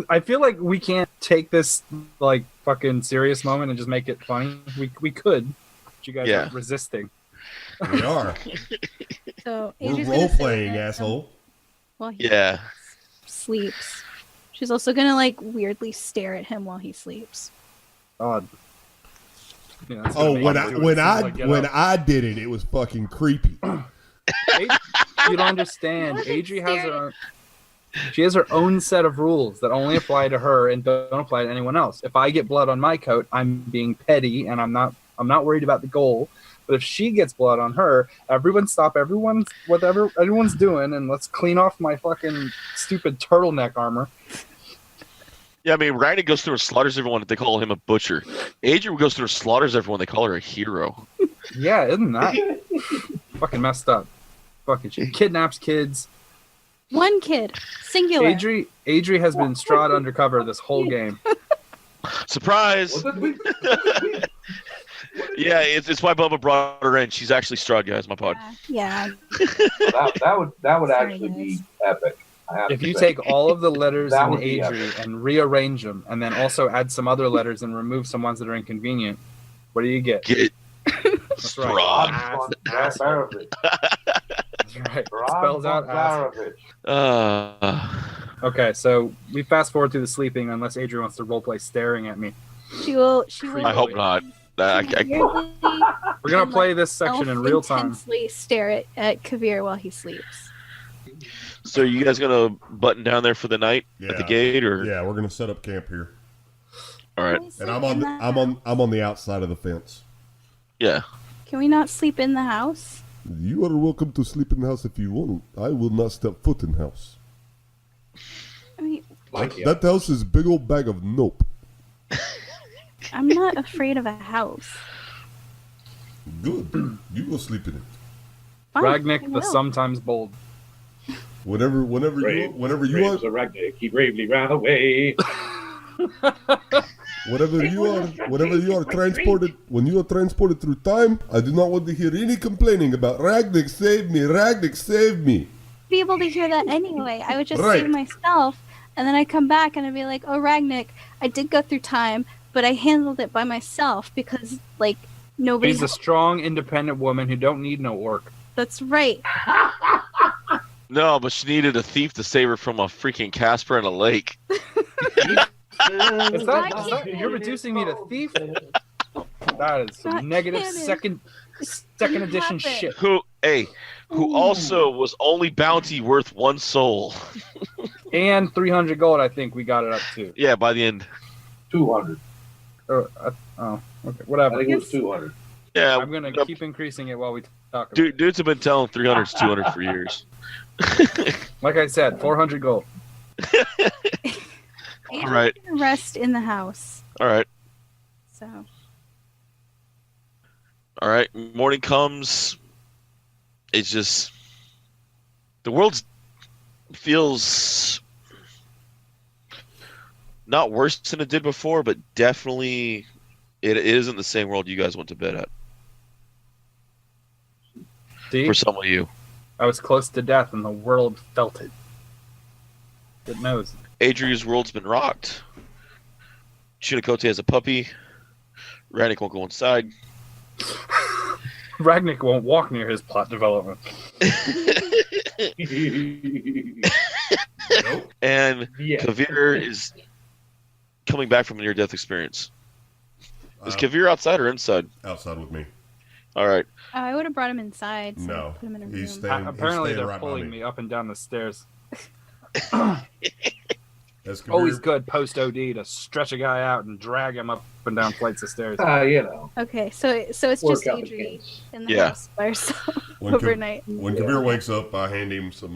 I feel like we can't take this like fucking serious moment and just make it funny. We could, but you guys Yeah. are resisting. We are. So We're Adria's role gonna sit playing, with him asshole. while he Yeah. sleeps. She's also gonna like weirdly stare at him while he sleeps. Odd. Yeah, that's Oh, gonna when make I him do it when as soon as I get when up. I did it, it was fucking creepy. You don't understand. Wasn't Adri has staring. her own. She has her own set of rules that only apply to her and don't apply to anyone else. If I get blood on my coat, I'm being petty and I'm not worried about the goal. But if she gets blood on her, everyone stop whatever everyone's doing and let's clean off my fucking stupid turtleneck armor. Yeah, I mean, Ragnar goes through and slaughters everyone. They call him a butcher. Adrian goes through and slaughters everyone. They call her a hero. Yeah, isn't that fucking messed up? Fucking she kidnaps kids. One kid, singular. Adri has been Strahd undercover this whole game. Surprise! Yeah, it's why Bubba brought her in. She's actually Strahd, guys. My pod. Yeah. That would Sorry, actually guys. be epic. If you take all of the letters That in would be Adri and rearrange them, and then also add some other letters and remove some ones that are inconvenient, what do you get? Get That's right. Strahd. That's right. Spells out ass. Okay, so we fast forward through the sleeping unless Adri wants to roleplay staring at me. She will. I hope not. Weirdly We're gonna play this section in real time. Intensely stare at Kavir while he sleeps. So you guys gonna button down there for the night at the gate, or Yeah, we're gonna set up camp here. all right? And I'm on the outside of the fence. Yeah. Can we not sleep in the house? You are welcome to sleep in the house if you want. I will not step foot in the house. I mean, That house is a big old bag of nope. I'm not afraid of a house. Good. You go sleep in it. Fine, Ragnick I the will. sometimes bold. Whenever you are, Ragnar, he bravely ran away. whenever you are transported, when you are transported through time, I do not want to hear any complaining about Ragnick save me, Ragnick save me. Be able to hear that anyway. I would just Right. save myself, and then I come back and I'd be like, "Oh, Ragnick, I did go through time, but I handled it by myself because like nobody." She's a strong, independent woman who don't need no work. That's right. No, but she needed a thief to save her from a freaking Casper in a lake. You're reducing me to thief? That is some Not negative canon. second edition Happen. shit. Who also was only bounty worth 1 soul. And 300 gold, I think we got it up to. Yeah, by the end. 200. Oh, okay, I whatever. think it was 200. Yeah, I'm gonna keep increasing it while we talk. About dudes have been telling 300's 200 for years. it. Like I said, 400 gold. All right. Rest in the house. All right. So All right. Morning comes. It's just the world feels not worse than it did before, but definitely it isn't the same world you guys went to bed at. See, For some of you, I was close to death, and the world felt it. It knows. Adria's world's been rocked. Chinakote has a puppy. Ragnick won't go inside. Ragnick won't walk near his plot development. And Yeah. Kavir is coming back from a near-death experience. Is Kavir outside or inside? Outside with me. All right. I would have brought him inside. So No, put him in a he's room. staying. Apparently, he's staying they're right by pulling me up and down the stairs. As Always Kabir- good post OD to stretch a guy out and drag him up and down flights of stairs. You know. Okay, so it's just Work out the Adri kinks. in the Yeah. house by herself When Ka- overnight. When Kabir wakes up, I hand him some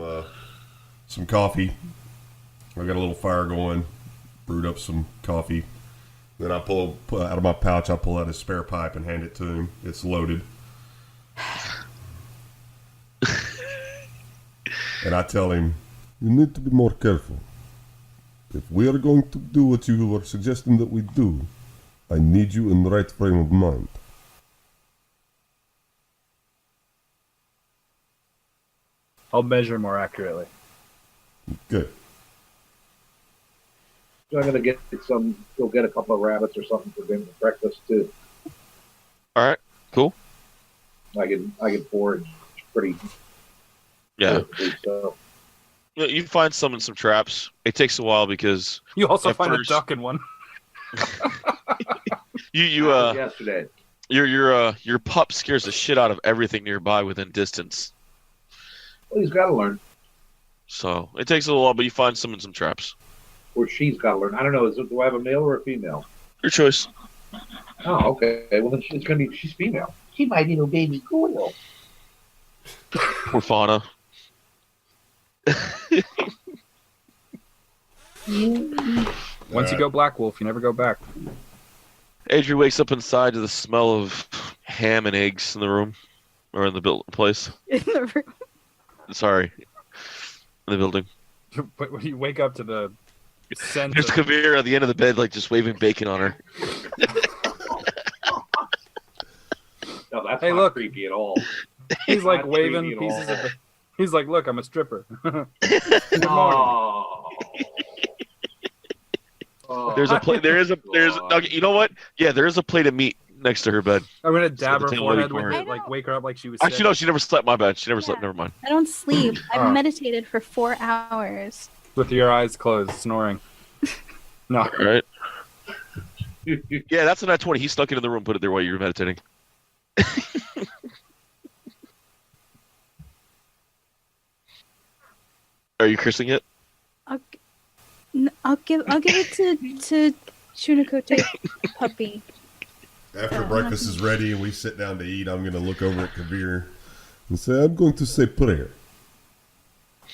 coffee. I got a little fire going, brewed up some coffee. Then I pull out of my pouch. I pull out his spare pipe and hand it to him. It's loaded. And I tell him, "You need to be more careful. If we are going to do what you are suggesting that we do, I need you in the right frame of mind." I'll measure more accurately. Good. So I'm gonna go get a couple of rabbits or something for dinner breakfast too. All right. Cool. I can forage pretty Yeah. quickly, so You find some in some traps. It takes a while because You also At find first- a duck in one. yesterday. your pup scares the shit out of everything nearby within distance. Well, he's got to learn, So it takes a little while, but you find some in some traps. or she's got to learn. I don't know. Do I have a male or a female? Your choice. Oh, okay. Well, then she's female. She my little baby girl. Poor Fauna. Once you go Black Wolf, you never go back. Adri wakes up inside to the smell of ham and eggs in the room, or in the place. In the room. Sorry, in the building. But when you wake up to the scent There's of, Kavir at the end of the bed, like just waving bacon on her. No, that's Hey, not look. creepy at all. he's like Not waving creepy at pieces all. of the, he's like, look, I'm a stripper. Good morning. Oh. Oh. There's a plate. There's God. okay, you know what? Yeah, there is a plate of meat next to her bed. I'm gonna dab the her thing forehead waiting with for it, her. like wake her up like she was Actually, sick. no, she never slept. My bad. She never slept. Yeah. Never mind. I don't sleep. I've Oh. meditated for 4 hours. With your eyes closed, snoring. No. All right. Yeah, that's a nat 20. He snuck into the room, put it there while you were meditating. Are you cursing it? I'll give it to Chunakote puppy. After breakfast is ready and we sit down to eat, I'm going to look over at Kabir and say, I'm going to say prayer.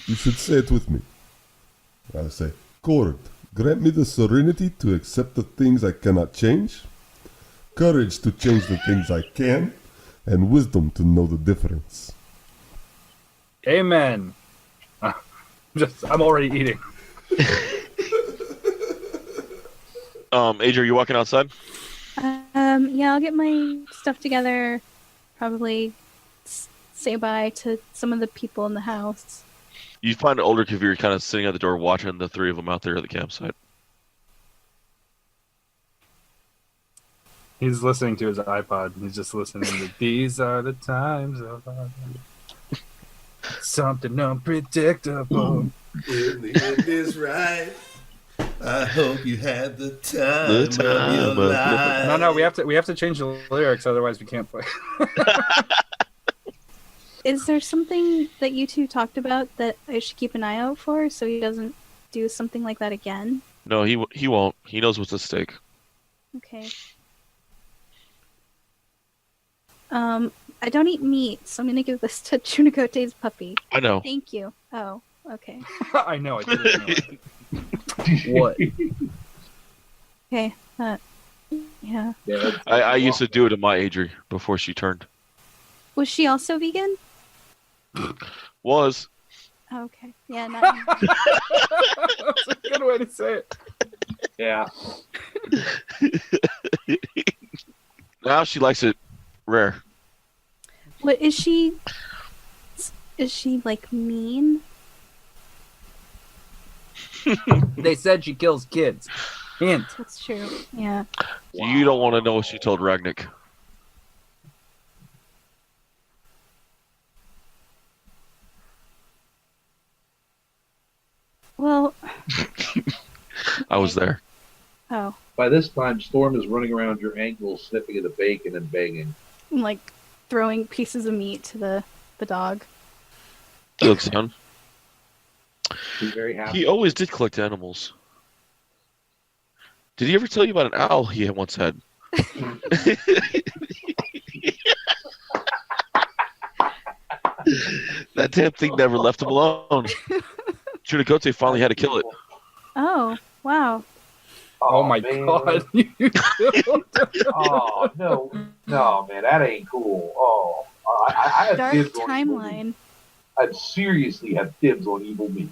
You should say it with me. I say, Lord, grant me the serenity to accept the things I cannot change, courage to change the things I can, and wisdom to know the difference. Amen. I'm already eating. Adri, are you walking outside? Yeah, I'll get my stuff together. Probably say bye to some of the people in the house. You find older Kavir kind of sitting at the door watching the three of them out there at the campsite. He's listening to his iPod. He's just listening to These Are the Times of Our Life. Something unpredictable. In the end is right. I hope you had the time of your life. No, we have to change the lyrics, otherwise we can't play. Is there something that you two talked about that I should keep an eye out for so he doesn't do something like that again? No, he won't. He knows what's at stake. Okay. I don't eat meat, so I'm gonna give this to Chunakote's puppy. I know. Thank you. Oh, okay. I know, I didn't know. What? Okay. Yeah. Yeah, I used to do it to my Adri before she turned. Was she also vegan? Was. Oh, okay. Yeah, not That's a good way to say it. Yeah. Now she likes it rare. What is she? Is she like mean? They said she kills kids. Hint. That's true. Yeah. You don't want to know what she told Ragnik. Well. I was there. Oh, By this time, Storm is running around your ankles, sniffing at the bacon and banging. I'm like throwing pieces of meat to the dog. He looks down. She's very happy. He always did collect animals. Did he ever tell you about an owl he once had? That damn thing never left him alone. Chunakote finally had to kill it. Oh, wow. Oh my man. god. Oh no, man, that ain't cool. Oh, I had Dark dibs on evil meat. timeline. I seriously have dibs on evil meat,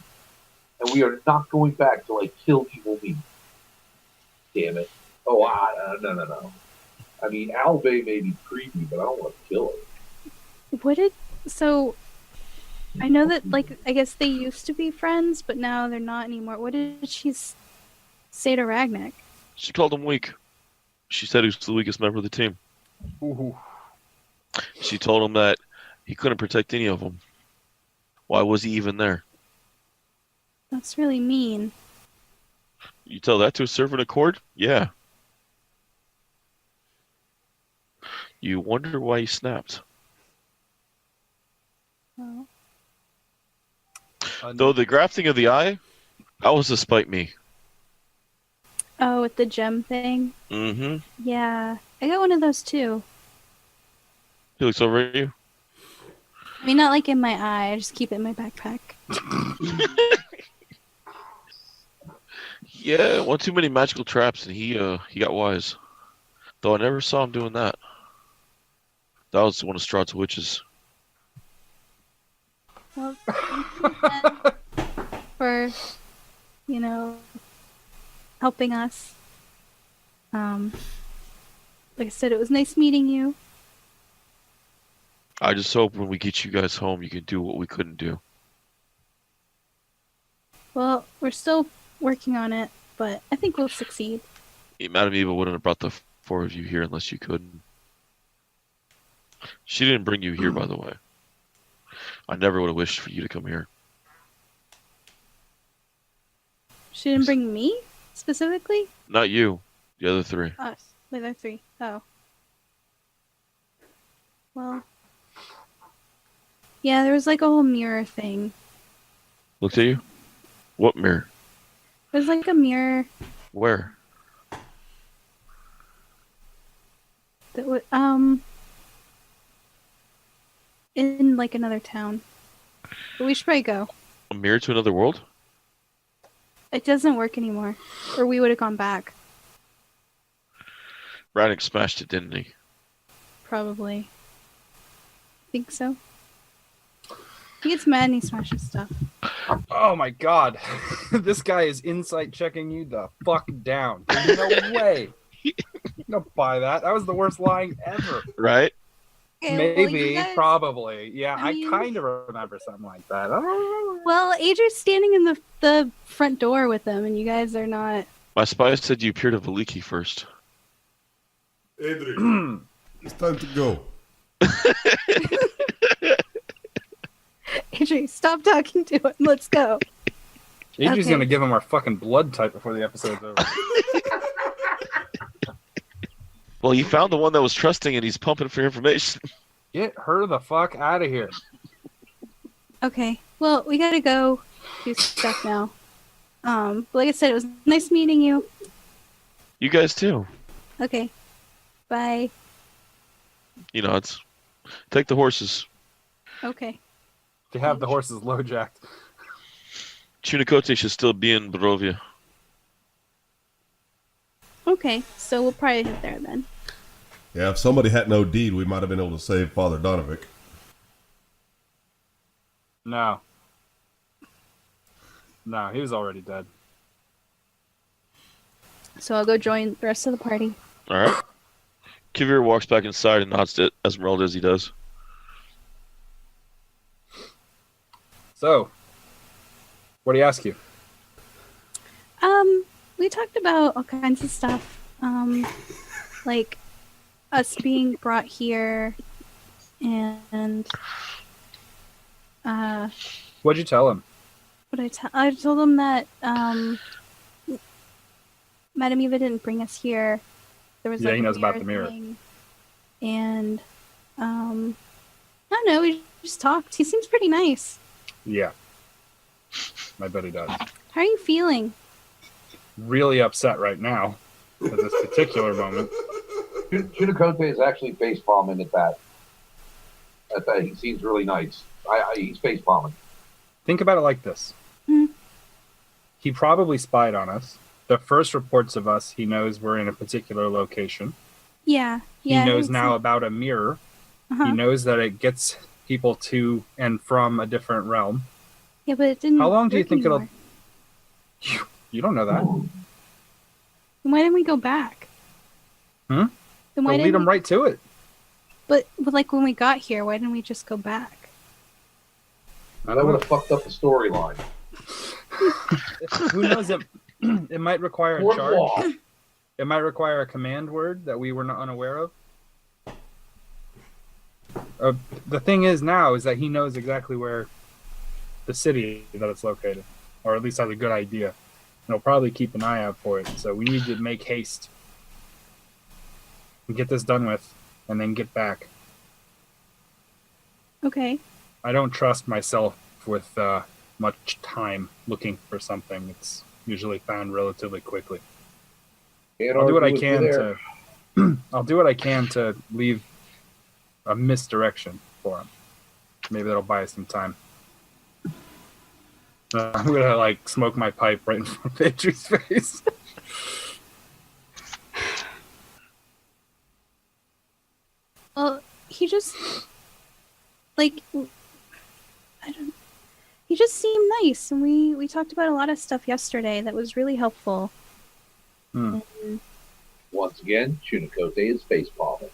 and we are not going back to like kill evil meat. Damn it! Oh, no. I mean, Albay may be creepy, but I don't want to kill it. What did so? I know that like I guess they used to be friends, but now they're not anymore. What did she say to Ragnik? She called him weak. She said he was the weakest member of the team. Ooh. She told him that he couldn't protect any of them. Why was he even there? That's really mean. You tell that to a servant of court? Yeah. You wonder why he snapped. Oh. Though the grafting of the eye, that was to spite me. Oh, with the gem thing. Mm-hmm. Yeah, I got one of those too. He looks over at you. I mean, not like in my eye. I just keep it in my backpack. Yeah, one too many magical traps, and he got wise. Though I never saw him doing that. That was one of Strahd's witches. Well, thank you again for, helping us. Like I said, it was nice meeting you. I just hope when we get you guys home, you can do what we couldn't do. Well, we're still working on it, but I think we'll succeed. Madame Eva wouldn't have brought the four of you here unless you couldn't. She didn't bring you here, by the way. I never would have wished for you to come here. She didn't bring me, specifically? Not you. The other three. Us. The other three. Oh. Well. Yeah, there was like a whole mirror thing. Looked at you? What mirror? There's like a mirror Where? that would, in like another town. But we should probably go. A mirror to another world? It doesn't work anymore. Or we would have gone back. Radek smashed it, didn't he? Probably. Think so. He gets mad and he smashes stuff. Oh my god. This guy is insight checking you the fuck down. There's no way. Don't buy that. That was the worst lying ever. Right? Okay, Maybe, well, probably. Yeah, I mean- I kind of remember something like that. I don't remember. Well, Adrian's standing in the front door with them, and you guys are not. My spies said you appeared at Valiki first. Adrian, it's time to go. Adrian, stop talking to him. Let's go. Adrian's Okay. gonna give him our fucking blood type before the episode's over. Well, he found the one that was trusting and he's pumping for information. Get her the fuck out of here. Okay. Well, we gotta go do stuff now. But like I said, it was nice meeting you. You guys too. Okay. Bye. You know, it's take the horses. Okay. To have the horses low jacked. Chunikote should still be in Barovia. Okay. So we'll probably head there then. Yeah, if somebody had no deed, we might have been able to save Father Donovic. No. No, he was already dead. So I'll go join the rest of the party. All right. Kivir walks back inside and nods to Esmeralda as he does. So, what do you ask you? We talked about all kinds of stuff. Like us being brought here and What'd you tell him? I told him that Madame Eva didn't bring us here. There was Yeah, like he a knows about the mirror. thing. And I don't know, we just talked. He seems pretty nice. Yeah. I bet he does. How are you feeling? Really upset right now at this particular moment. Chunikote is actually face palming at that. He seems really nice. He's face palming. Think about it like this. Hmm. He probably spied on us. The first reports of us, he knows we're in a particular location. Yeah. He Yeah. knows now about a mirror. Uh-huh. He knows that it gets people to and from a different realm. Yeah, but it didn't. How long do you work think anymore. You don't know that. Then why didn't we go back? Hmm? Then why We'll lead didn't him right to it. But like when we got here, why didn't we just go back? I That don't would know. have fucked up the storyline. Who knows? It might require a Fourth charge. wall. It might require a command word that we were not unaware of. The thing is now is that he knows exactly where the city that it's located, or at least has a good idea. And he'll probably keep an eye out for it. So we need to make haste and get this done with, and then get back. Okay. I don't trust myself with much time looking for something. It's usually found relatively quickly. Can't I'll do what I argue with you can there. to. I'll do what I can to leave a misdirection for him. Maybe that'll buy us some time. I'm gonna like smoke my pipe right in front of Adri's face. Well, he just like I don't. He just seemed nice, and we talked about a lot of stuff yesterday that was really helpful. Hmm. And Once again, Chunicote is face palming.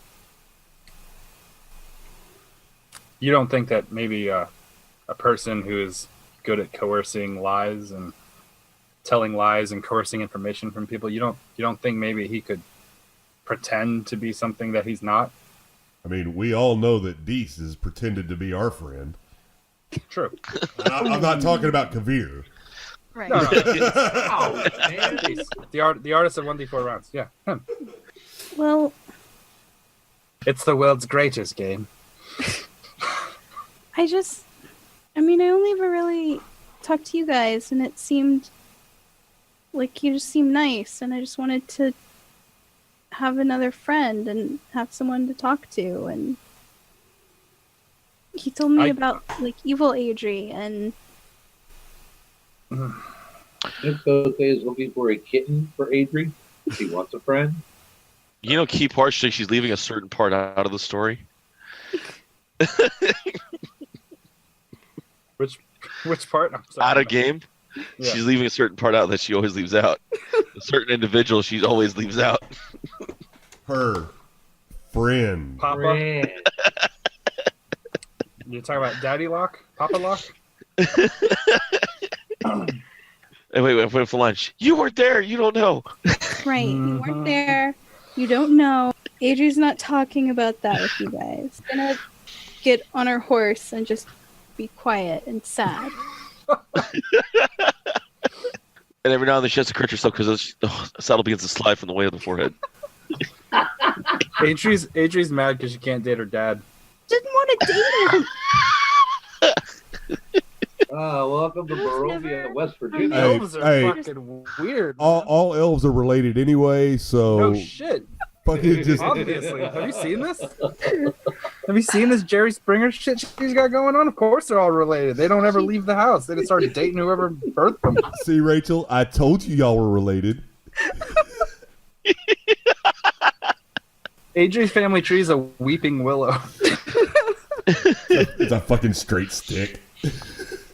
You don't think that maybe a person who is good at coercing lies and telling lies and coercing information from people, you don't think maybe he could pretend to be something that he's not? I mean, we all know that Deese has pretended to be our friend. True. I'm not talking about Kavir. right. No, no. Oh, man. The artist of 1d4 rounds. Yeah, him. Well, It's the world's greatest game. I only ever really talked to you guys, and it seemed like you just seemed nice, and I just wanted to have another friend and have someone to talk to, and he told me about like evil Adri, and Chunicote is looking for a kitten for Adri. She wants a friend. You know, key part, she's leaving a certain part out of the story. Which part? I'm sorry. Out of game. Yeah. She's leaving a certain part out that she always leaves out. A certain individual she always leaves out. Her friend. Papa. Friend. You're talking about Daddy Lock? Papa Lock? Hey, wait for lunch. You weren't there. You don't know. right, you weren't there, you don't know. Adri's not talking about that with you guys. Gonna get on her horse and just be quiet and sad. And every now and then she has to correct herself because the saddle begins to slide from the way of the forehead. Adri's mad because she can't date her dad. Didn't want to date him. Welcome to It was Barovia, never- West These Virginia. Hey, elves are hey. fucking weird. All elves are related anyway, so No shit. fucking just Obviously. Have you seen this? Have you seen this Jerry Springer shit she's got going on? Of course they're all related. They don't ever leave the house. They just start dating whoever birthed them. see, Rachel. I told you y'all were related. Adri's family tree is a weeping willow. It's a fucking straight stick.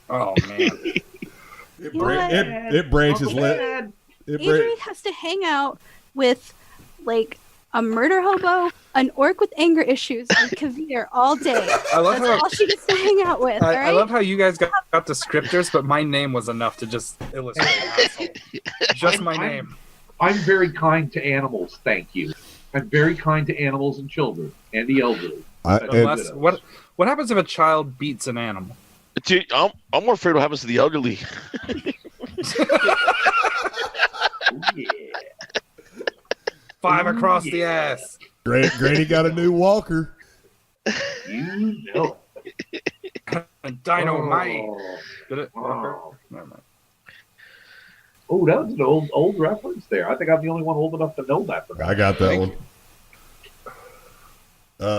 Oh man. It branches. Dad. Adri has to hang out with like a murder hobo, an orc with anger issues, and Kavir all day. I love That's how all she gets to hang out with. I Alright? love how you guys got descriptors, but my name was enough to just illustrate asshole. Just my name. I'm very kind to animals, thank you. I'm very kind to animals and children and the elderly. Unless, what happens if a child beats an animal? Dude, I'm more afraid what happens to the elderly. Ooh, yeah. 5 across the Yeah. ass. Granny got a new walker. You know. Dynamite. Oh. Did it? Oh. Never mind. Oh, that was an old reference there. I think I'm the only one old enough to know that. For I got that Thank one. you.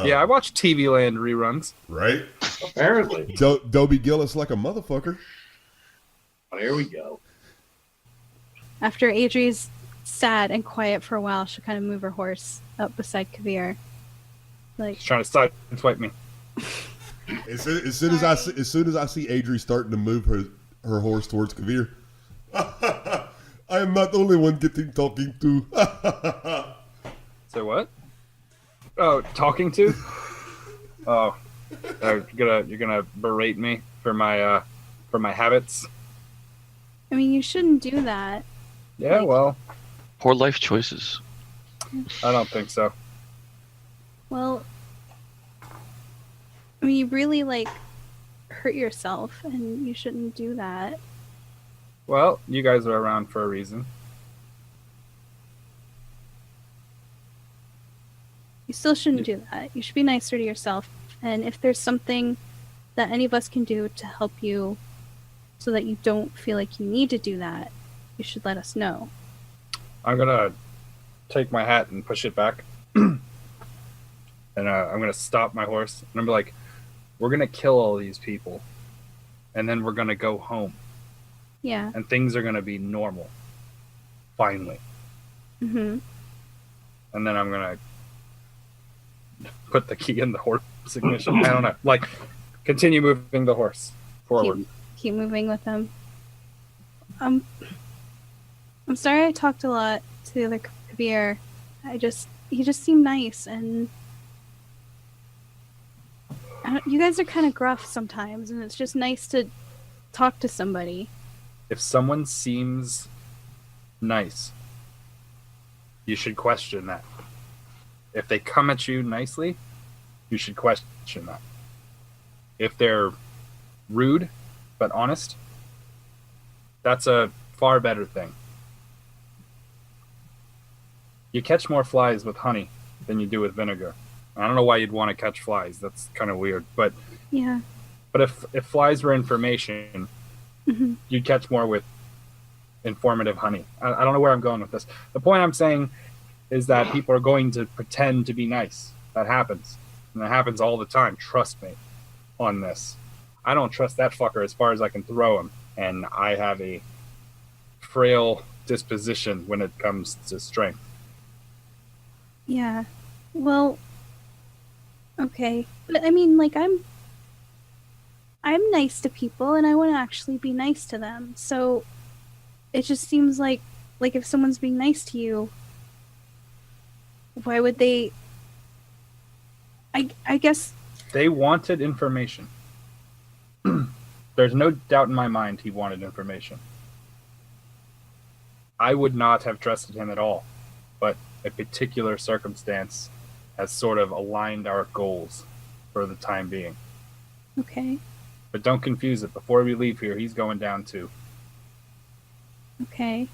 Yeah, I watch TV Land reruns. Right. Apparently. Dobie Gillis like a motherfucker. There we go. After Adri's sad and quiet for a while, she'll kind of move her horse up beside Kavir. Like, She's trying to sideswipe me. As soon as I see Adri starting to move her horse towards Kavir, I am not the only one getting talking to. So what? Oh, talking to? Oh, you're gonna berate me for my habits? I mean, you shouldn't do that. Yeah, well, Poor life choices. I don't think so. Well, I mean, you really like hurt yourself, and you shouldn't do that. Well, you guys are around for a reason. You still shouldn't do that. You should be nicer to yourself. And if there's something that any of us can do to help you so that you don't feel like you need to do that, you should let us know. I'm gonna take my hat and push it back, and I'm gonna stop my horse, and I'm like, "We're gonna kill all these people, and then we're gonna go home. Yeah. and things are going to be normal. Finally. Mm-hmm. And then I'm going to put the key in the horse ignition. I don't know. Like, continue moving the horse forward. Keep moving with him. I'm sorry I talked a lot to the other Kabir. He just seemed nice, and you guys are kind of gruff sometimes, and it's just nice to talk to somebody. If someone seems nice, you should question that. If they come at you nicely, you should question that. If they're rude but honest, that's a far better thing. You catch more flies with honey than you do with vinegar. I don't know why you'd want to catch flies. That's kind of weird. But Yeah. But if flies were information, Mm-hmm. you'd catch more with informative honey. I don't know where I'm going with this. The point I'm saying is that people are going to pretend to be nice. That happens. And that happens all the time. Trust me on this. I don't trust that fucker as far as I can throw him. And I have a frail disposition when it comes to strength. Yeah. Well, okay. But I mean, like, I'm nice to people, and I want to actually be nice to them. So it just seems like if someone's being nice to you, why would they? I guess They wanted information. There's no doubt in my mind he wanted information. I would not have trusted him at all, but a particular circumstance has sort of aligned our goals for the time being. okay. But don't confuse it. Before we leave here, he's going down too. Okay.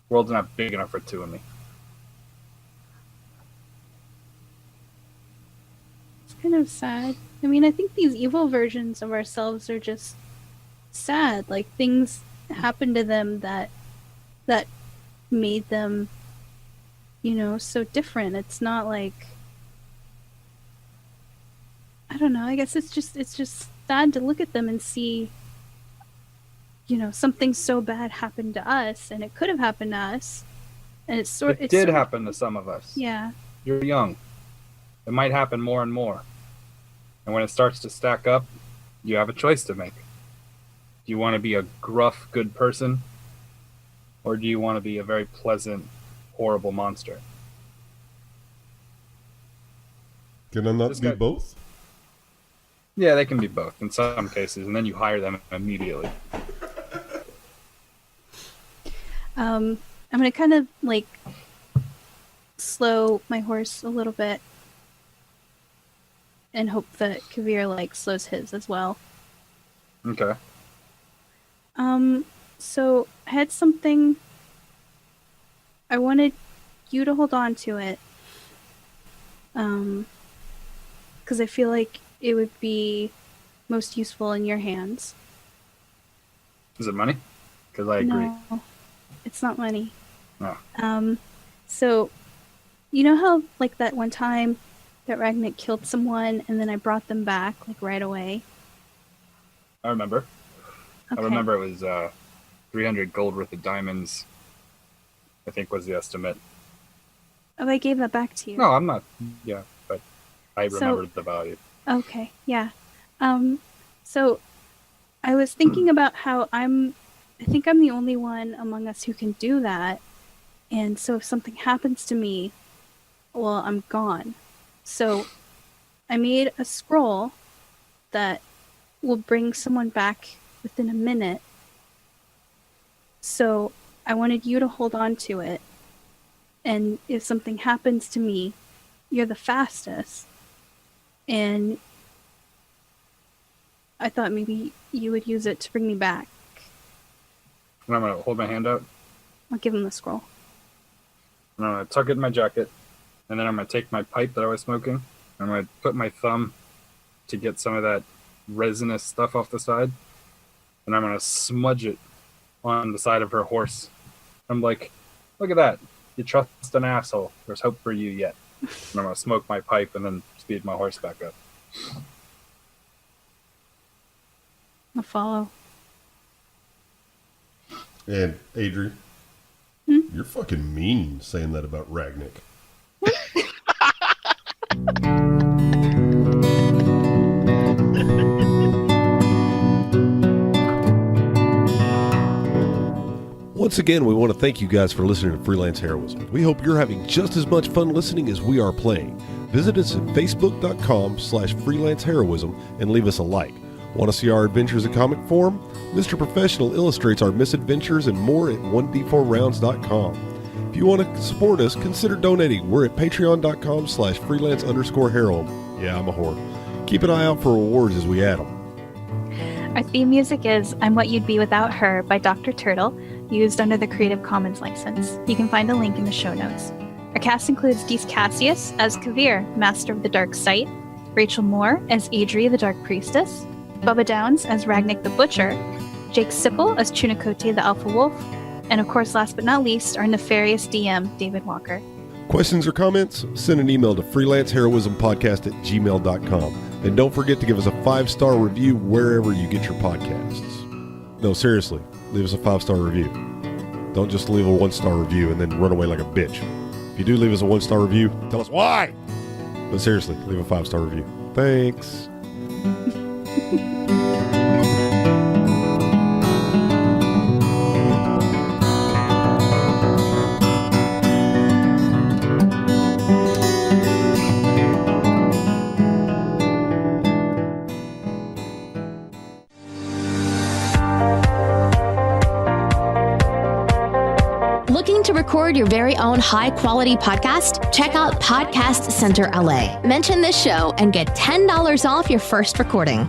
World's not big enough for two of me. It's kind of sad. I mean, I think these evil versions of ourselves are just sad. Like, things happened to them that made them, so different. It's not like, I don't know. I guess it's just sad to look at them and see, something so bad happened to us, and it could have happened to us, and It did happen to some of us. Yeah. You're young. It might happen more and more. And when it starts to stack up, you have a choice to make. Do you want to be a gruff, good person? Or do you want to be a very pleasant, horrible monster? Can I not This be guy- both? Yeah, they can be both in some cases, and then you hire them immediately. I'm gonna kind of like slow my horse a little bit and hope that Kavir like slows his as well. Okay. So I had something. I wanted you to hold on to it. Because I feel like it would be most useful in your hands. Is it money? Because I agree. No, it's not money. No. So, you know how, like, that one time that Ragnik killed someone and then I brought them back, like, right away? I remember. Okay. I remember it was 300 gold worth of diamonds, I think was the estimate. Oh, I gave that back to you. No, I'm not. Yeah, but I So- remembered the value. Okay, yeah. So I was thinking about how I think I'm the only one among us who can do that. And so if something happens to me, well, I'm gone. So I made a scroll that will bring someone back within a minute. So I wanted you to hold on to it. And if something happens to me, you're the fastest. And I thought maybe you would use it to bring me back. And I'm going to hold my hand out, I'll give him the scroll. and I'm going to tuck it in my jacket, and then I'm going to take my pipe that I was smoking, and I'm going to put my thumb to get some of that resinous stuff off the side, and I'm going to smudge it on the side of her horse. I'm like, look at that. You trust an asshole. There's hope for you yet. And I'm going to smoke my pipe and then speed my horse back up. I'll follow. And Adri, you're fucking mean saying that about Ragnick. Once again, we want to thank you guys for listening to Freelance Heroism. We hope you're having just as much fun listening as we are playing. Visit us at facebook.com/freelanceheroism and leave us a like. Want to see our adventures in comic form? Mr. Professional illustrates our misadventures and more at 1d4rounds.com. If you want to support us, consider donating. We're at patreon.com/freelance_heroism. Yeah, I'm a whore. Keep an eye out for rewards as we add them. Our theme music is I'm What You'd Be Without Her by Dr. Turtle, used under the Creative Commons license. You can find a link in the show notes. Our cast includes Dees Cassius as Kavir, Master of the Dark Sight, Rachel Moore as Adri, the Dark Priestess, Bubba Downs as Ragnick the Butcher, Jake Sipple as Chunikote the Alpha Wolf, and of course, last but not least, our nefarious DM, David Walker. Questions or comments? Send an email to freelanceheroismpodcast@gmail.com. And don't forget to give us a 5-star review wherever you get your podcasts. No, seriously, leave us a 5-star review. Don't just leave a 1-star review and then run away like a bitch. If you do leave us a 1-star review, tell us why. But seriously, leave a 5-star review. Thanks. Looking to record your very own high-quality podcast? Check out Podcast Center LA. Mention this show and get $10 off your first recording.